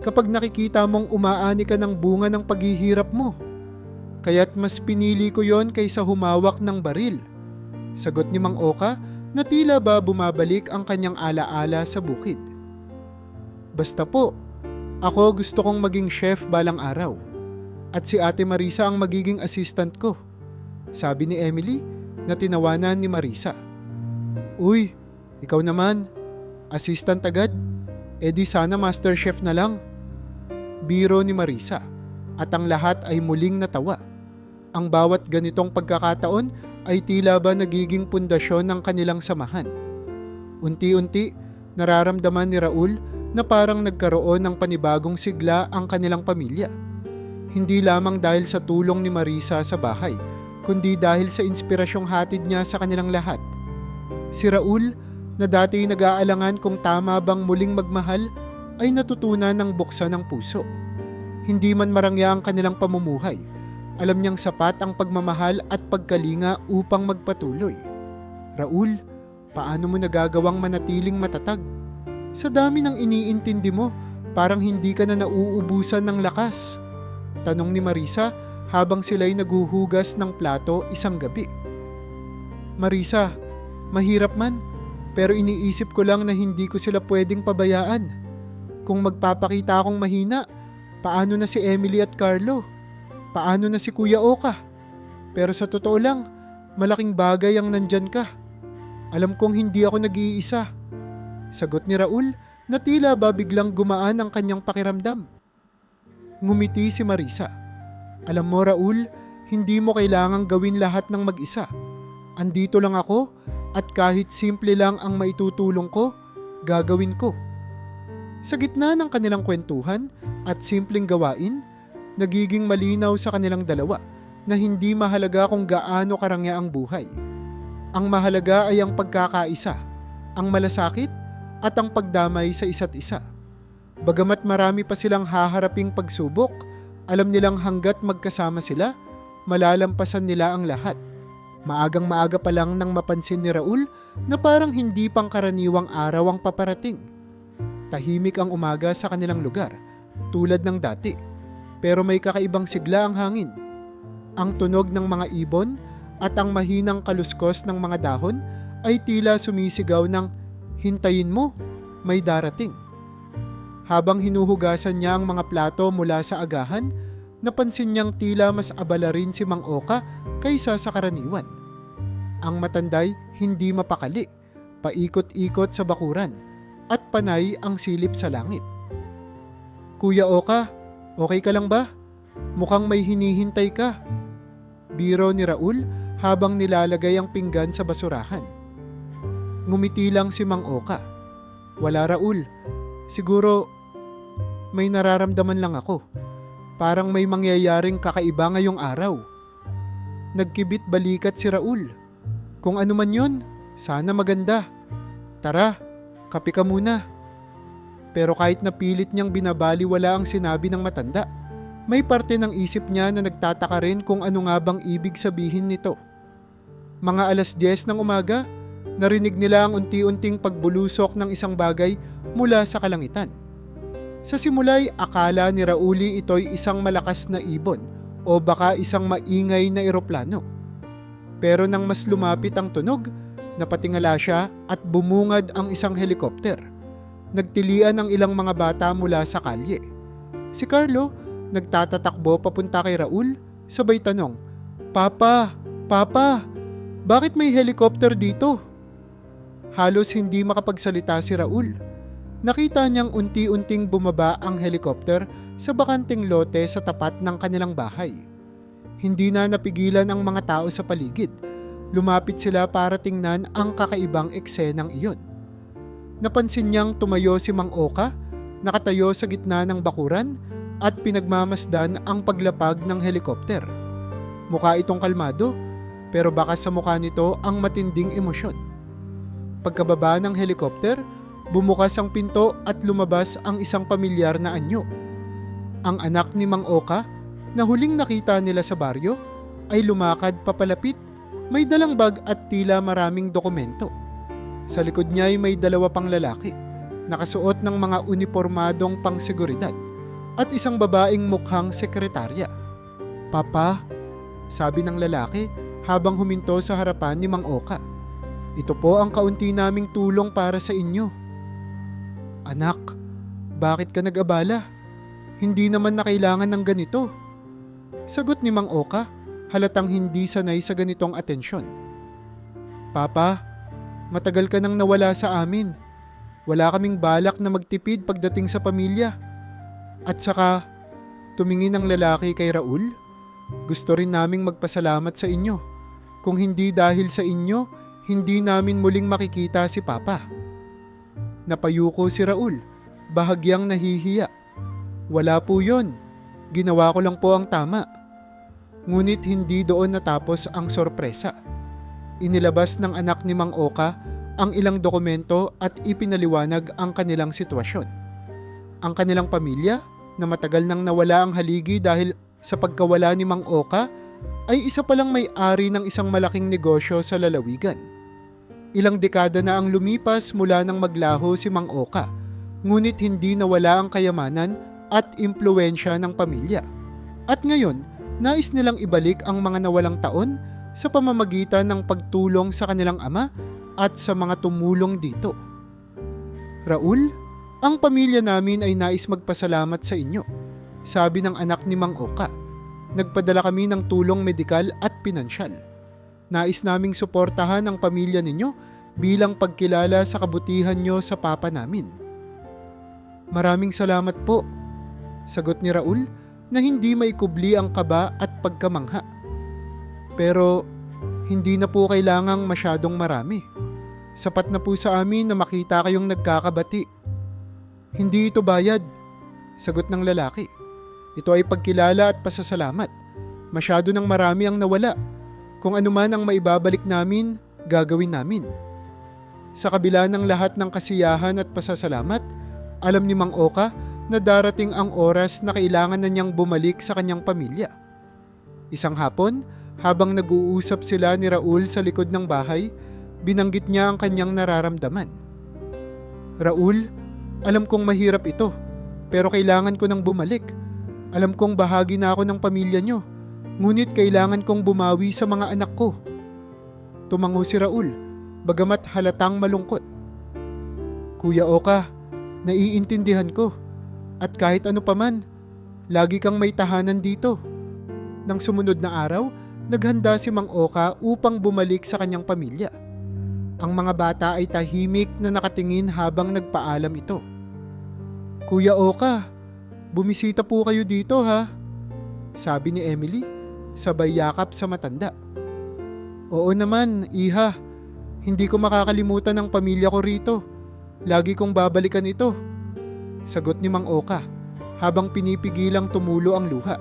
kapag nakikita mong umaani ka ng bunga ng paghihirap mo. Kaya't mas pinili ko yon kaysa humawak ng baril. Sagot ni Mang Oka na tila ba bumabalik ang kanyang alaala sa bukid. Basta po, ako gusto kong maging chef balang araw. At si Ate Marisa ang magiging assistant ko. Sabi ni Emily na tinawanan ni Marisa. Uy, ikaw naman. Assistant agad? E di sana master chef na lang. Biro ni Marisa. At ang lahat ay muling natawa. Ang bawat ganitong pagkakataon ay tila ba nagiging pundasyon ng kanilang samahan. Unti-unti, nararamdaman ni Raul na parang nagkaroon ng panibagong sigla ang kanilang pamilya. Hindi lamang dahil sa tulong ni Marisa sa bahay, kundi dahil sa inspirasyong hatid niya sa kanilang lahat. Si Raul, na dati nag-aalangan kung tama bang muling magmahal, ay natutunan ng buksan ng puso. Hindi man marangya ang kanilang pamumuhay, alam niyang sapat ang pagmamahal at pagkalinga upang magpatuloy. Raul, paano mo nagagawang manatiling matatag? Sa dami ng iniintindi mo, parang hindi ka na nauubusan ng lakas. Tanong ni Marisa habang sila'y naghuhugas ng plato isang gabi. Marisa, mahirap man, pero iniisip ko lang na hindi ko sila pwedeng pabayaan. Kung magpapakita akong mahina, paano na si Emily at Carlo? Paano na si Kuya Oka? Pero sa totoo lang, malaking bagay ang nandyan ka. Alam kong hindi ako nag-iisa. Sagot ni Raul na tila ba biglang gumaan ang kanyang pakiramdam. Ngumiti si Marisa. Alam mo Raul, hindi mo kailangang gawin lahat ng mag-isa. Andito lang ako at kahit simple lang ang maitutulong ko, gagawin ko. Sa gitna ng kanilang kwentuhan at simpleng gawain, nagiging malinaw sa kanilang dalawa na hindi mahalaga kung gaano karangya ang buhay. Ang mahalaga ay ang pagkakaisa, ang malasakit at ang pagdamay sa isa't isa. Bagamat marami pa silang haharaping pagsubok, alam nilang hanggat magkasama sila, malalampasan nila ang lahat. Maagang maaga pa lang nang mapansin ni Raul na parang hindi pangkaraniwang araw ang paparating. Tahimik ang umaga sa kanilang lugar, tulad ng dati. Pero may kakaibang sigla ang hangin. Ang tunog ng mga ibon at ang mahinang kaluskos ng mga dahon ay tila sumisigaw ng, "Hintayin mo, may darating." Habang hinuhugasan niya ang mga plato mula sa agahan, napansin niyang tila mas abala rin si Mang Oka kaysa sa karaniwan. Ang matanday hindi mapakali, paikot-ikot sa bakuran, at panay ang silip sa langit. "Kuya Oka, okay ka lang ba? Mukhang may hinihintay ka." Biro ni Raul habang nilalagay ang pinggan sa basurahan. Ngumiti lang si Mang Oka. "Wala Raul, siguro may nararamdaman lang ako. Parang may mangyayaring kakaiba ngayong araw. Nagkibit balikat si Raul. Kung ano man yun, sana maganda. Tara, kape ka muna. Pero kahit napilit niyang binabaliwala ang sinabi ng matanda, may parte ng isip niya na nagtataka rin kung ano nga bang ibig sabihin nito. Mga 10:00 ng umaga, narinig nila ang unti-unting pagbulusok ng isang bagay mula sa kalangitan. Sa simula'y akala ni Rauli ito'y isang malakas na ibon o baka isang maingay na eroplano. Pero nang mas lumapit ang tunog, napatingala siya at bumungad ang isang helikopter. Nagtilian ang ilang mga bata mula sa kalye. Si Carlo, nagtatatakbo papunta kay Raul, sabay tanong, "Papa, Papa, bakit may helicopter dito?" Halos hindi makapagsalita si Raul. Nakita niyang unti-unting bumaba ang helicopter sa bakanting lote sa tapat ng kanilang bahay. Hindi na napigilan ang mga tao sa paligid. Lumapit sila para tingnan ang kakaibang eksenang iyon. Napansin niyang tumayo si Mang Oka, nakatayo sa gitna ng bakuran at pinagmamasdan ang paglapag ng helikopter. Mukha itong kalmado, pero baka sa mukha nito ang matinding emosyon. Pagkababa ng helikopter, bumukas ang pinto at lumabas ang isang pamilyar na anyo. Ang anak ni Mang Oka, na huling nakita nila sa baryo, ay lumakad papalapit, may dalang bag at tila maraming dokumento. Sa likod niya ay may 2 pang lalaki, nakasuot ng mga unipormadong pangseguridad, at isang babaeng mukhang sekretarya. "Papa," sabi ng lalaki habang huminto sa harapan ni Mang Oka, "ito po ang kaunti naming tulong para sa inyo." "Anak, bakit ka nag-abala? Hindi naman na kailangan ng ganito." Sagot ni Mang Oka, halatang hindi sanay sa ganitong atensyon. "Papa, matagal ka nang nawala sa amin. Wala kaming balak na magtipid pagdating sa pamilya. At saka," tumingin ang lalaki kay Raul, "gusto rin naming magpasalamat sa inyo. Kung hindi dahil sa inyo, hindi namin muling makikita si Papa." Napayuko si Raul, bahagyang nahihiya. "Wala po yon. Ginawa ko lang po ang tama." Ngunit hindi doon natapos ang sorpresa. Inilabas ng anak ni Mang Oka ang ilang dokumento at ipinaliwanag ang kanilang sitwasyon. Ang kanilang pamilya, na matagal nang nawala ang haligi dahil sa pagkawala ni Mang Oka, ay isa palang may-ari ng isang malaking negosyo sa lalawigan. Ilang dekada na ang lumipas mula nang maglaho si Mang Oka, ngunit hindi nawala ang kayamanan at impluwensya ng pamilya. At ngayon, nais nilang ibalik ang mga nawalang taon sa pamamagitan ng pagtulong sa kanilang ama at sa mga tumulong dito. "Raul, ang pamilya namin ay nais magpasalamat sa inyo," sabi ng anak ni Mang Oka. "Nagpadala kami ng tulong medikal at pinansyal. Nais naming suportahan ang pamilya ninyo bilang pagkilala sa kabutihan nyo sa papa namin." "Maraming salamat po," sagot ni Raul na hindi maikubli ang kaba at pagkamangha. "Pero hindi na po kailangang masyadong marami. Sapat na po sa amin na makita kayong nagkakabati." "Hindi ito bayad," sagot ng lalaki. "Ito ay pagkilala at pasasalamat. Masyado nang marami ang nawala. Kung ano man ang maibabalik namin, gagawin namin." Sa kabila ng lahat ng kasiyahan at pasasalamat, alam ni Mang Oka na darating ang oras na kailangan na niyang bumalik sa kanyang pamilya. Isang hapon, habang nag-uusap sila ni Raul sa likod ng bahay, binanggit niya ang kanyang nararamdaman. "Raul, alam kong mahirap ito, pero kailangan ko nang bumalik. Alam kong bahagi na ako ng pamilya nyo, ngunit kailangan kong bumawi sa mga anak ko." Tumango si Raul, bagamat halatang malungkot. "Kuya Oka, naiintindihan ko. At kahit ano paman, lagi kang may tahanan dito." Nang sumunod na araw, naghanda si Mang Oka upang bumalik sa kanyang pamilya. Ang mga bata ay tahimik na nakatingin habang nagpaalam ito. "Kuya Oka, bumisita po kayo dito ha," sabi ni Emily, sabay yakap sa matanda. "Oo naman, iha. Hindi ko makakalimutan ang pamilya ko rito. Lagi kong babalikan ito," sagot ni Mang Oka, habang pinipigilang tumulo ang luha.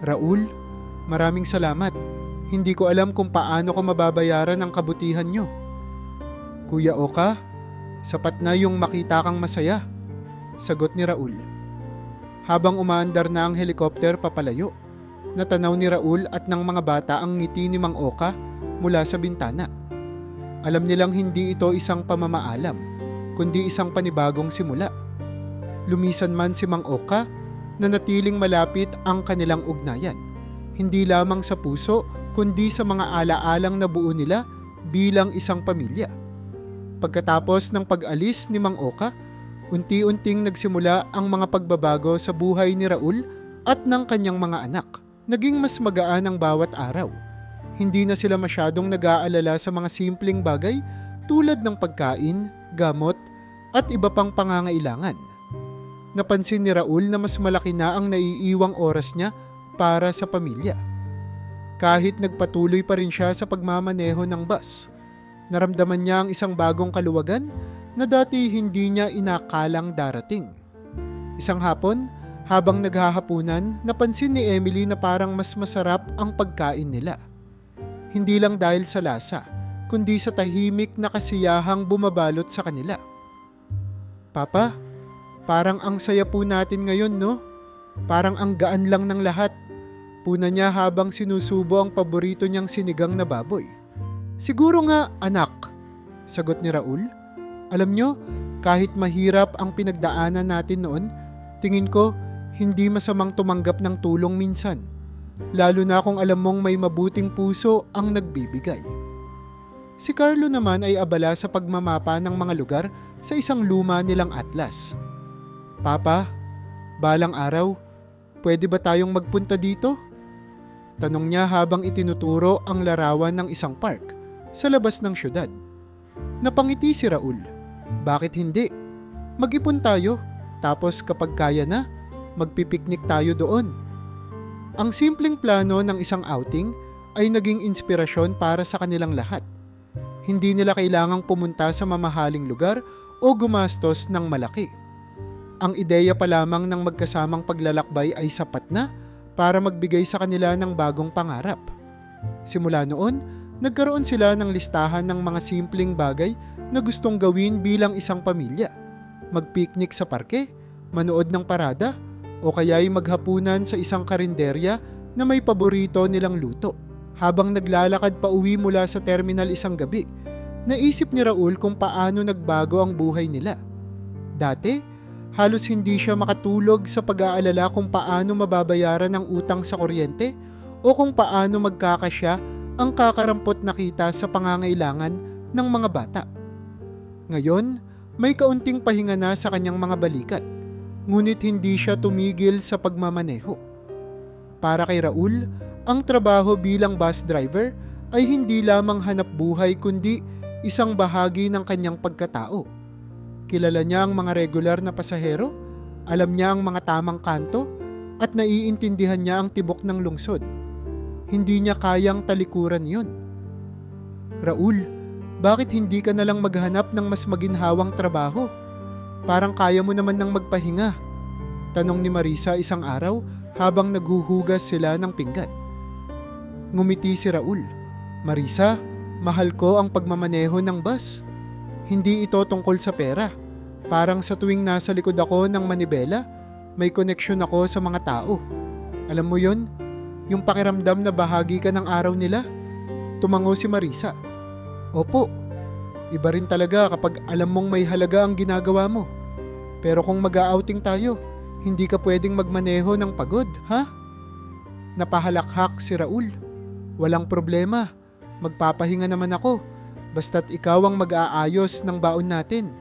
Raul, maraming salamat. Hindi ko alam kung paano ko mababayaran ang kabutihan nyo. Kuya Oka, sapat na yung makita kang masaya, sagot ni Raul. Habang umaandar na ang helikopter papalayo, natanaw ni Raul at ng mga bata ang ngiti ni Mang Oka mula sa bintana. Alam nilang hindi ito isang pamamaalam, kundi isang panibagong simula. Lumisan man si Mang Oka, nanatiling malapit ang kanilang ugnayan, hindi lamang sa puso kundi sa mga alaalang nabuo nila bilang isang pamilya. Pagkatapos ng pag-alis ni Mang Oka, unti-unting nagsimula ang mga pagbabago sa buhay ni Raul at ng kanyang mga anak. Naging mas magaan ang bawat araw. Hindi na sila masyadong nag-aalala sa mga simpleng bagay tulad ng pagkain, gamot, at iba pang pangangailangan. Napansin ni Raul na mas malaki na ang naiiwang oras niya para sa pamilya. Kahit nagpatuloy pa rin siya sa pagmamaneho ng bus, naramdaman niya ang isang bagong kaluwagan na dati hindi niya inakalang darating. Isang hapon, habang naghahapunan, napansin ni Emily na parang mas masarap ang pagkain nila. Hindi lang dahil sa lasa, kundi sa tahimik na kasiyahang bumabalot sa kanila. Papa, parang ang saya po natin ngayon, no? Parang ang gaan lang ng lahat. Puna niya habang sinusubo ang paborito niyang sinigang na baboy. Siguro nga, anak, sagot ni Raul. Alam nyo, kahit mahirap ang pinagdaanan natin noon, tingin ko, hindi masamang tumanggap ng tulong minsan. Lalo na kung alam mong may mabuting puso ang nagbibigay. Si Carlo naman ay abala sa pagmamapa ng mga lugar sa isang luma nilang atlas. Papa, balang araw, pwede ba tayong magpunta dito? Tanong niya habang itinuturo ang larawan ng isang park sa labas ng syudad. Napangiti si Raul. Bakit hindi? Mag-ipon tayo, tapos kapag kaya na, magpipiknik tayo doon. Ang simpleng plano ng isang outing ay naging inspirasyon para sa kanilang lahat. Hindi nila kailangang pumunta sa mamahaling lugar o gumastos ng malaki. Ang ideya pa lamang ng magkasamang paglalakbay ay sapat na para magbigay sa kanila ng bagong pangarap. Simula noon, nagkaroon sila ng listahan ng mga simpleng bagay na gustong gawin bilang isang pamilya. Magpiknik sa parke, manood ng parada, o kaya'y maghapunan sa isang karinderya na may paborito nilang luto. Habang naglalakad pa uwi mula sa terminal isang gabi, naisip ni Raul kung paano nagbago ang buhay nila. Dati, halos hindi siya makatulog sa pag-aalala kung paano mababayaran ang utang sa kuryente o kung paano magkakasya ang kakarampot na kita sa pangangailangan ng mga bata. Ngayon, may kaunting pahinga na sa kanyang mga balikat, ngunit hindi siya tumigil sa pagmamaneho. Para kay Raul, ang trabaho bilang bus driver ay hindi lamang hanap buhay kundi isang bahagi ng kanyang pagkatao. Kilala niya ang mga regular na pasahero, alam niya ang mga tamang kanto, at naiintindihan niya ang tibok ng lungsod. Hindi niya kayang talikuran yun. Raul, bakit hindi ka nalang maghanap ng mas maginhawang trabaho? Parang kaya mo naman ng magpahinga. Tanong ni Marisa isang araw habang naghuhugas sila ng pinggan. Ngumiti si Raul. Marisa, mahal ko ang pagmamaneho ng bus. Hindi ito tungkol sa pera. Parang sa tuwing nasa likod ako ng manibela, may koneksyon ako sa mga tao. Alam mo yon? Yung pakiramdam na bahagi ka ng araw nila? Tumango si Marisa. Opo, iba rin talaga kapag alam mong may halaga ang ginagawa mo. Pero kung mag-outing tayo, hindi ka pwedeng magmaneho ng pagod, ha? Napahalakhak si Raul. Walang problema, magpapahinga naman ako. Basta't ikaw ang mag-aayos ng baon natin.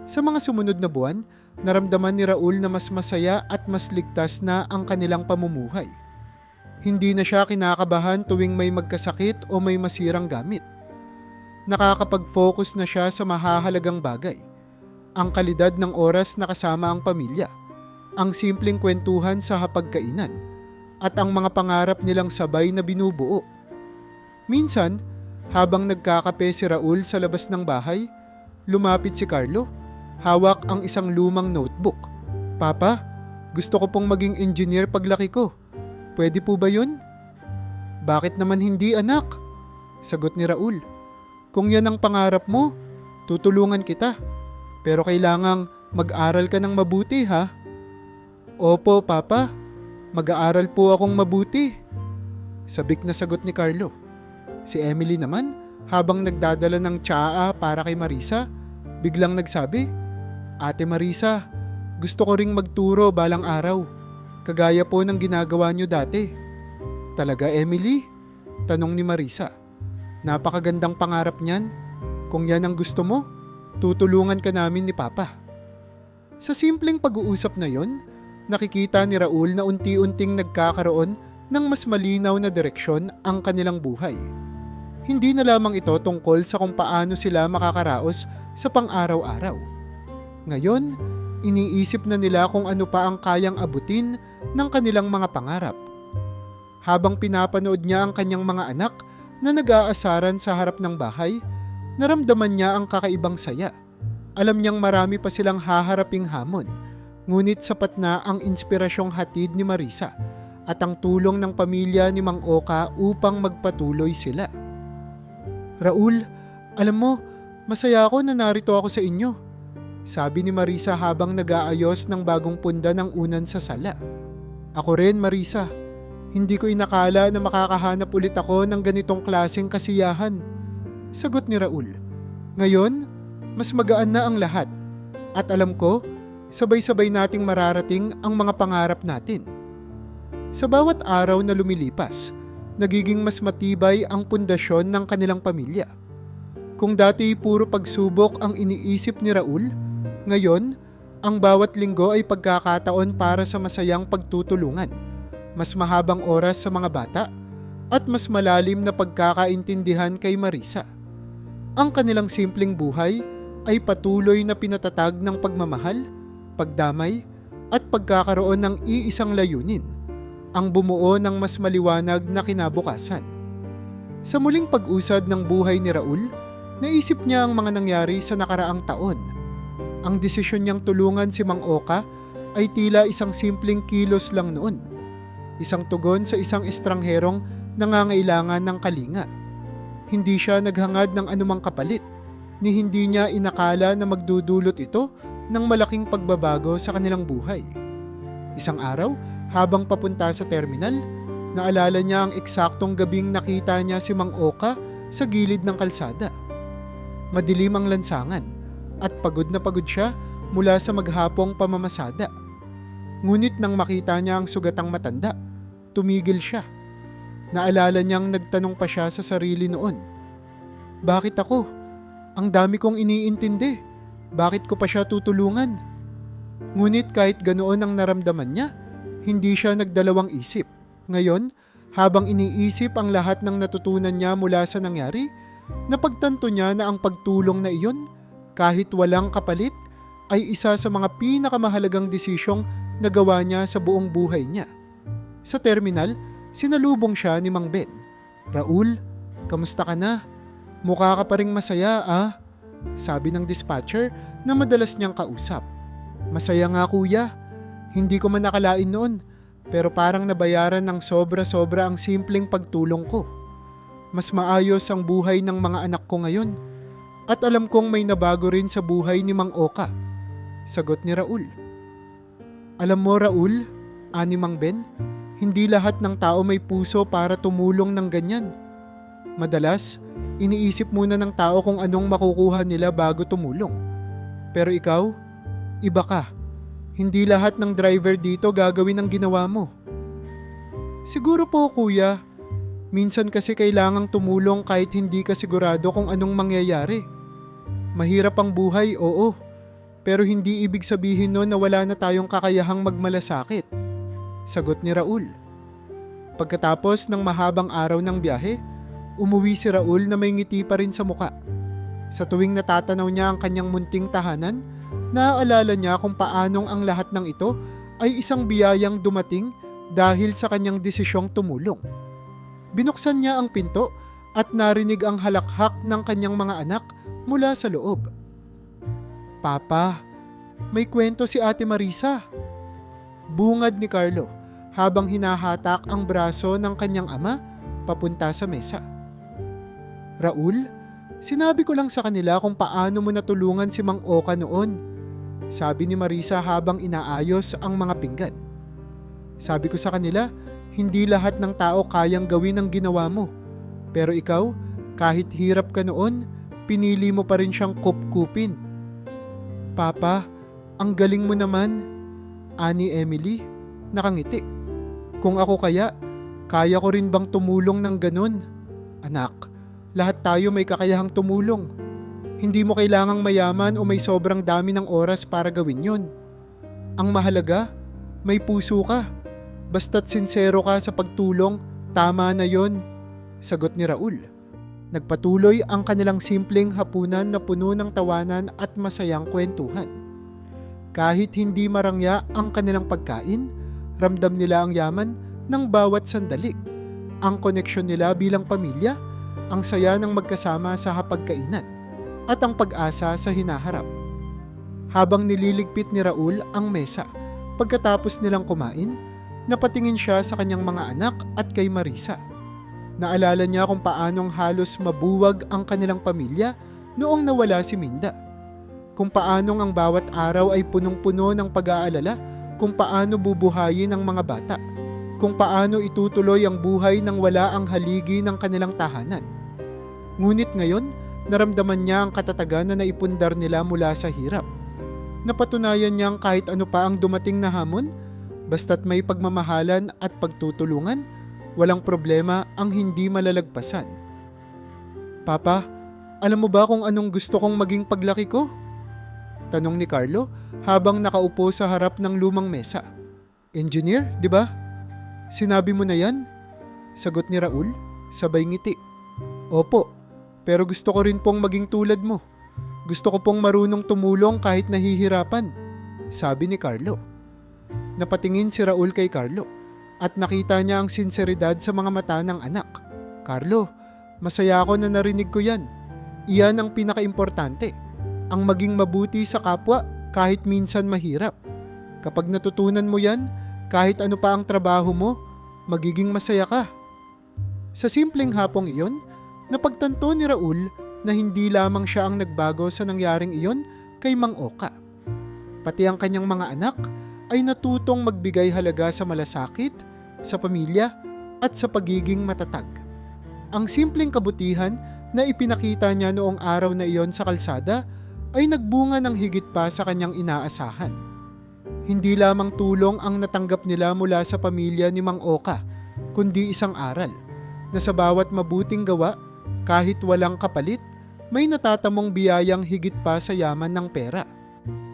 Sa mga sumunod na buwan, naramdaman ni Raul na mas masaya at mas ligtas na ang kanilang pamumuhay. Hindi na siya kinakabahan tuwing may magkasakit o may masirang gamit. Nakakapag-focus na siya sa mahahalagang bagay. Ang kalidad ng oras na kasama ang pamilya, ang simpleng kwentuhan sa hapagkainan, at ang mga pangarap nilang sabay na binubuo. Minsan, habang nagkakape si Raul sa labas ng bahay, lumapit si Carlo, hawak ang isang lumang notebook. Papa, gusto ko pong maging engineer paglaki ko. Pwede po ba yun? Bakit naman hindi, anak? Sagot ni Raul. Kung yan ang pangarap mo, tutulungan kita. Pero kailangang mag-aral ka ng mabuti, ha? Opo, Papa. Mag-aaral po akong mabuti. Sabik na sagot ni Carlo. Si Emily naman, habang nagdadala ng tsaa para kay Marisa, biglang nagsabi, Ate Marisa, gusto ko ring magturo balang araw. Kagaya po ng ginagawa nyo dati. Talaga, Emily? Tanong ni Marisa. Napakagandang pangarap niyan. Kung yan ang gusto mo, tutulungan ka namin ni Papa. Sa simpleng pag-uusap na yon, nakikita ni Raul na unti-unting nagkakaroon ng mas malinaw na direksyon ang kanilang buhay. Hindi na lamang ito tungkol sa kung paano sila makakaraos sa pang-araw-araw. Ngayon, iniisip na nila kung ano pa ang kayang abutin ng kanilang mga pangarap. Habang pinapanood niya ang kanyang mga anak na nag-aasaran sa harap ng bahay, naramdaman niya ang kakaibang saya. Alam niyang marami pa silang haharaping hamon, ngunit sapat na ang inspirasyong hatid ni Marisa at ang tulong ng pamilya ni Mang Oka upang magpatuloy sila. Raul, alam mo, masaya ako na narito ako sa inyo. Sabi ni Marisa habang nag-aayos ng bagong punda ng unan sa sala. Ako rin, Marisa. Hindi ko inakala na makakahanap ulit ako ng ganitong klaseng kasiyahan. Sagot ni Raul. Ngayon, mas magaan na ang lahat. At alam ko, sabay-sabay nating mararating ang mga pangarap natin. Sa bawat araw na lumilipas, nagiging mas matibay ang pundasyon ng kanilang pamilya. Kung dati puro pagsubok ang iniisip ni Raul, ngayon, ang bawat linggo ay pagkakataon para sa masayang pagtutulungan, mas mahabang oras sa mga bata, at mas malalim na pagkakaintindihan kay Marisa. Ang kanilang simpleng buhay ay patuloy na pinatatag ng pagmamahal, pagdamay, at pagkakaroon ng iisang layunin, ang bumuo ng mas maliwanag na kinabukasan. Sa muling pag-usad ng buhay ni Raul, naisip niya ang mga nangyari sa nakaraang taon. Ang desisyon niyang tulungan si Mang Oka ay tila isang simpleng kilos lang noon. Isang tugon sa isang estrangherong nangangailangan ng kalinga. Hindi siya naghangad ng anumang kapalit, ni hindi niya inakala na magdudulot ito ng malaking pagbabago sa kanilang buhay. Isang araw, habang papunta sa terminal, naalala niya ang eksaktong gabing nakita niya si Mang Oka sa gilid ng kalsada. Madilim ang lansangan at pagod na pagod siya mula sa maghapong pamamasada. Ngunit nang makita niya ang sugatang matanda, tumigil siya. Naalala niyang nagtanong pa siya sa sarili noon. Bakit ako? Ang dami kong iniintindi. Bakit ko pa siya tutulungan? Ngunit kahit ganoon ang naramdaman niya, hindi siya nagdalawang isip. Ngayon, habang iniisip ang lahat ng natutunan niya mula sa nangyari, napagtanto niya na ang pagtulong na iyon, kahit walang kapalit, ay isa sa mga pinakamahalagang desisyong nagawa niya sa buong buhay niya. Sa terminal, sinalubong siya ni Mang Ben. Raul, kamusta ka na? Mukha ka pa ring masaya, ah? Sabi ng dispatcher na madalas niyang kausap. Masaya nga, kuya. Hindi ko man nakalain noon, pero parang nabayaran ng sobra-sobra ang simpleng pagtulong ko. Mas maayos ang buhay ng mga anak ko ngayon. At alam kong may nabago rin sa buhay ni Mang Oka. Sagot ni Raul. Alam mo, Raul, ani Mang Ben, hindi lahat ng tao may puso para tumulong ng ganyan. Madalas, iniisip muna ng tao kung anong makukuha nila bago tumulong. Pero ikaw, iba ka. Hindi lahat ng driver dito gagawin ang ginawa mo. Siguro po, kuya. Minsan kasi kailangang tumulong kahit hindi ka sigurado kung anong mangyayari. Mahirap ang buhay, oo. Pero hindi ibig sabihin nun na wala na tayong kakayahang magmalasakit. Sagot ni Raul. Pagkatapos ng mahabang araw ng biyahe, umuwi si Raul na may ngiti pa rin sa muka. Sa tuwing natatanaw niya ang kanyang munting tahanan, naaalala niya kung paanong ang lahat ng ito ay isang biyayang dumating dahil sa kanyang desisyong tumulong. Binuksan niya ang pinto at narinig ang halakhak ng kanyang mga anak mula sa loob. Papa, may kwento si Ate Marisa. Bungad ni Carlo habang hinahatak ang braso ng kanyang ama papunta sa mesa. Raul, sinabi ko lang sa kanila kung paano mo natulungan si Mang Oka noon, sabi ni Marisa habang inaayos ang mga pinggan. Sabi ko sa kanila, hindi lahat ng tao kayang gawin ang ginawa mo. Pero ikaw, kahit hirap ka noon, pinili mo pa rin siyang kupkupin. Papa, ang galing mo naman, ani Emily, nakangiti. Kung ako kaya ko rin bang tumulong ng ganun? Anak, lahat tayo may kakayahang tumulong. Hindi mo kailangang mayaman o may sobrang dami ng oras para gawin yun. Ang mahalaga, may puso ka. Basta't sincero ka sa pagtulong, tama na yon, sagot ni Raul. Nagpatuloy ang kanilang simpleng hapunan na puno ng tawanan at masayang kwentuhan. Kahit hindi marangya ang kanilang pagkain, ramdam nila ang yaman ng bawat sandali. Ang koneksyon nila bilang pamilya, ang saya ng magkasama sa hapagkainan, at ang pag-asa sa hinaharap. Habang nililigpit ni Raul ang mesa, pagkatapos nilang kumain, napatingin siya sa kanyang mga anak at kay Marisa. Naalala niya kung paanong halos mabuwag ang kanilang pamilya noong nawala si Minda. Kung paanong ang bawat araw ay punong-puno ng pag-aalala kung paano bubuhayin ang mga bata. Kung paano itutuloy ang buhay nang wala ang haligi ng kanilang tahanan. Ngunit ngayon, naramdaman niya ang katatagan na naipundar nila mula sa hirap. Napatunayan niyang kahit ano pa ang dumating na hamon, basta't may pagmamahalan at pagtutulungan, walang problema ang hindi malalagpasan. Papa, alam mo ba kung anong gusto kong maging paglaki ko? Tanong ni Carlo habang nakaupo sa harap ng lumang mesa. Engineer, di ba? Sinabi mo na yan? Sagot ni Raul, sabay ngiti. Opo, pero gusto ko rin pong maging tulad mo. Gusto ko pong marunong tumulong kahit nahihirapan, sabi ni Carlo. Napatingin si Raul kay Carlo at nakita niya ang sinseridad sa mga mata ng anak. Carlo, masaya ako na narinig ko yan. Iyan ang pinakaimportante, ang maging mabuti sa kapwa kahit minsan mahirap. Kapag natutunan mo yan, kahit ano pa ang trabaho mo, magiging masaya ka. Sa simpleng hapong iyon, napagtanto ni Raul na hindi lamang siya ang nagbago sa nangyaring iyon kay Mang Oka. Pati ang kanyang mga anak ay natutong magbigay halaga sa malasakit, sa pamilya at sa pagiging matatag. Ang simpleng kabutihan na ipinakita niya noong araw na iyon sa kalsada ay nagbunga ng higit pa sa kanyang inaasahan. Hindi lamang tulong ang natanggap nila mula sa pamilya ni Mang Oka, kundi isang aral na sa bawat mabuting gawa, kahit walang kapalit, may natatamong biyayang higit pa sa yaman ng pera.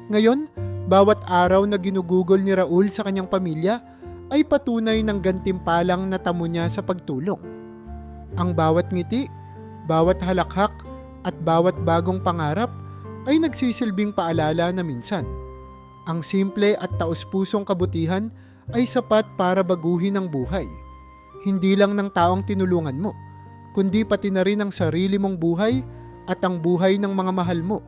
Ngayon, bawat araw na ginugugol ni Raul sa kanyang pamilya ay patunay ng gantimpalang natamo niya sa pagtulong. Ang bawat ngiti, bawat halakhak at bawat bagong pangarap ay nagsisilbing paalala na minsan ang simple at taos-pusong kabutihan ay sapat para baguhin ang buhay. Hindi lang ng taong tinulungan mo, kundi pati na rin ang sarili mong buhay at ang buhay ng mga mahal mo.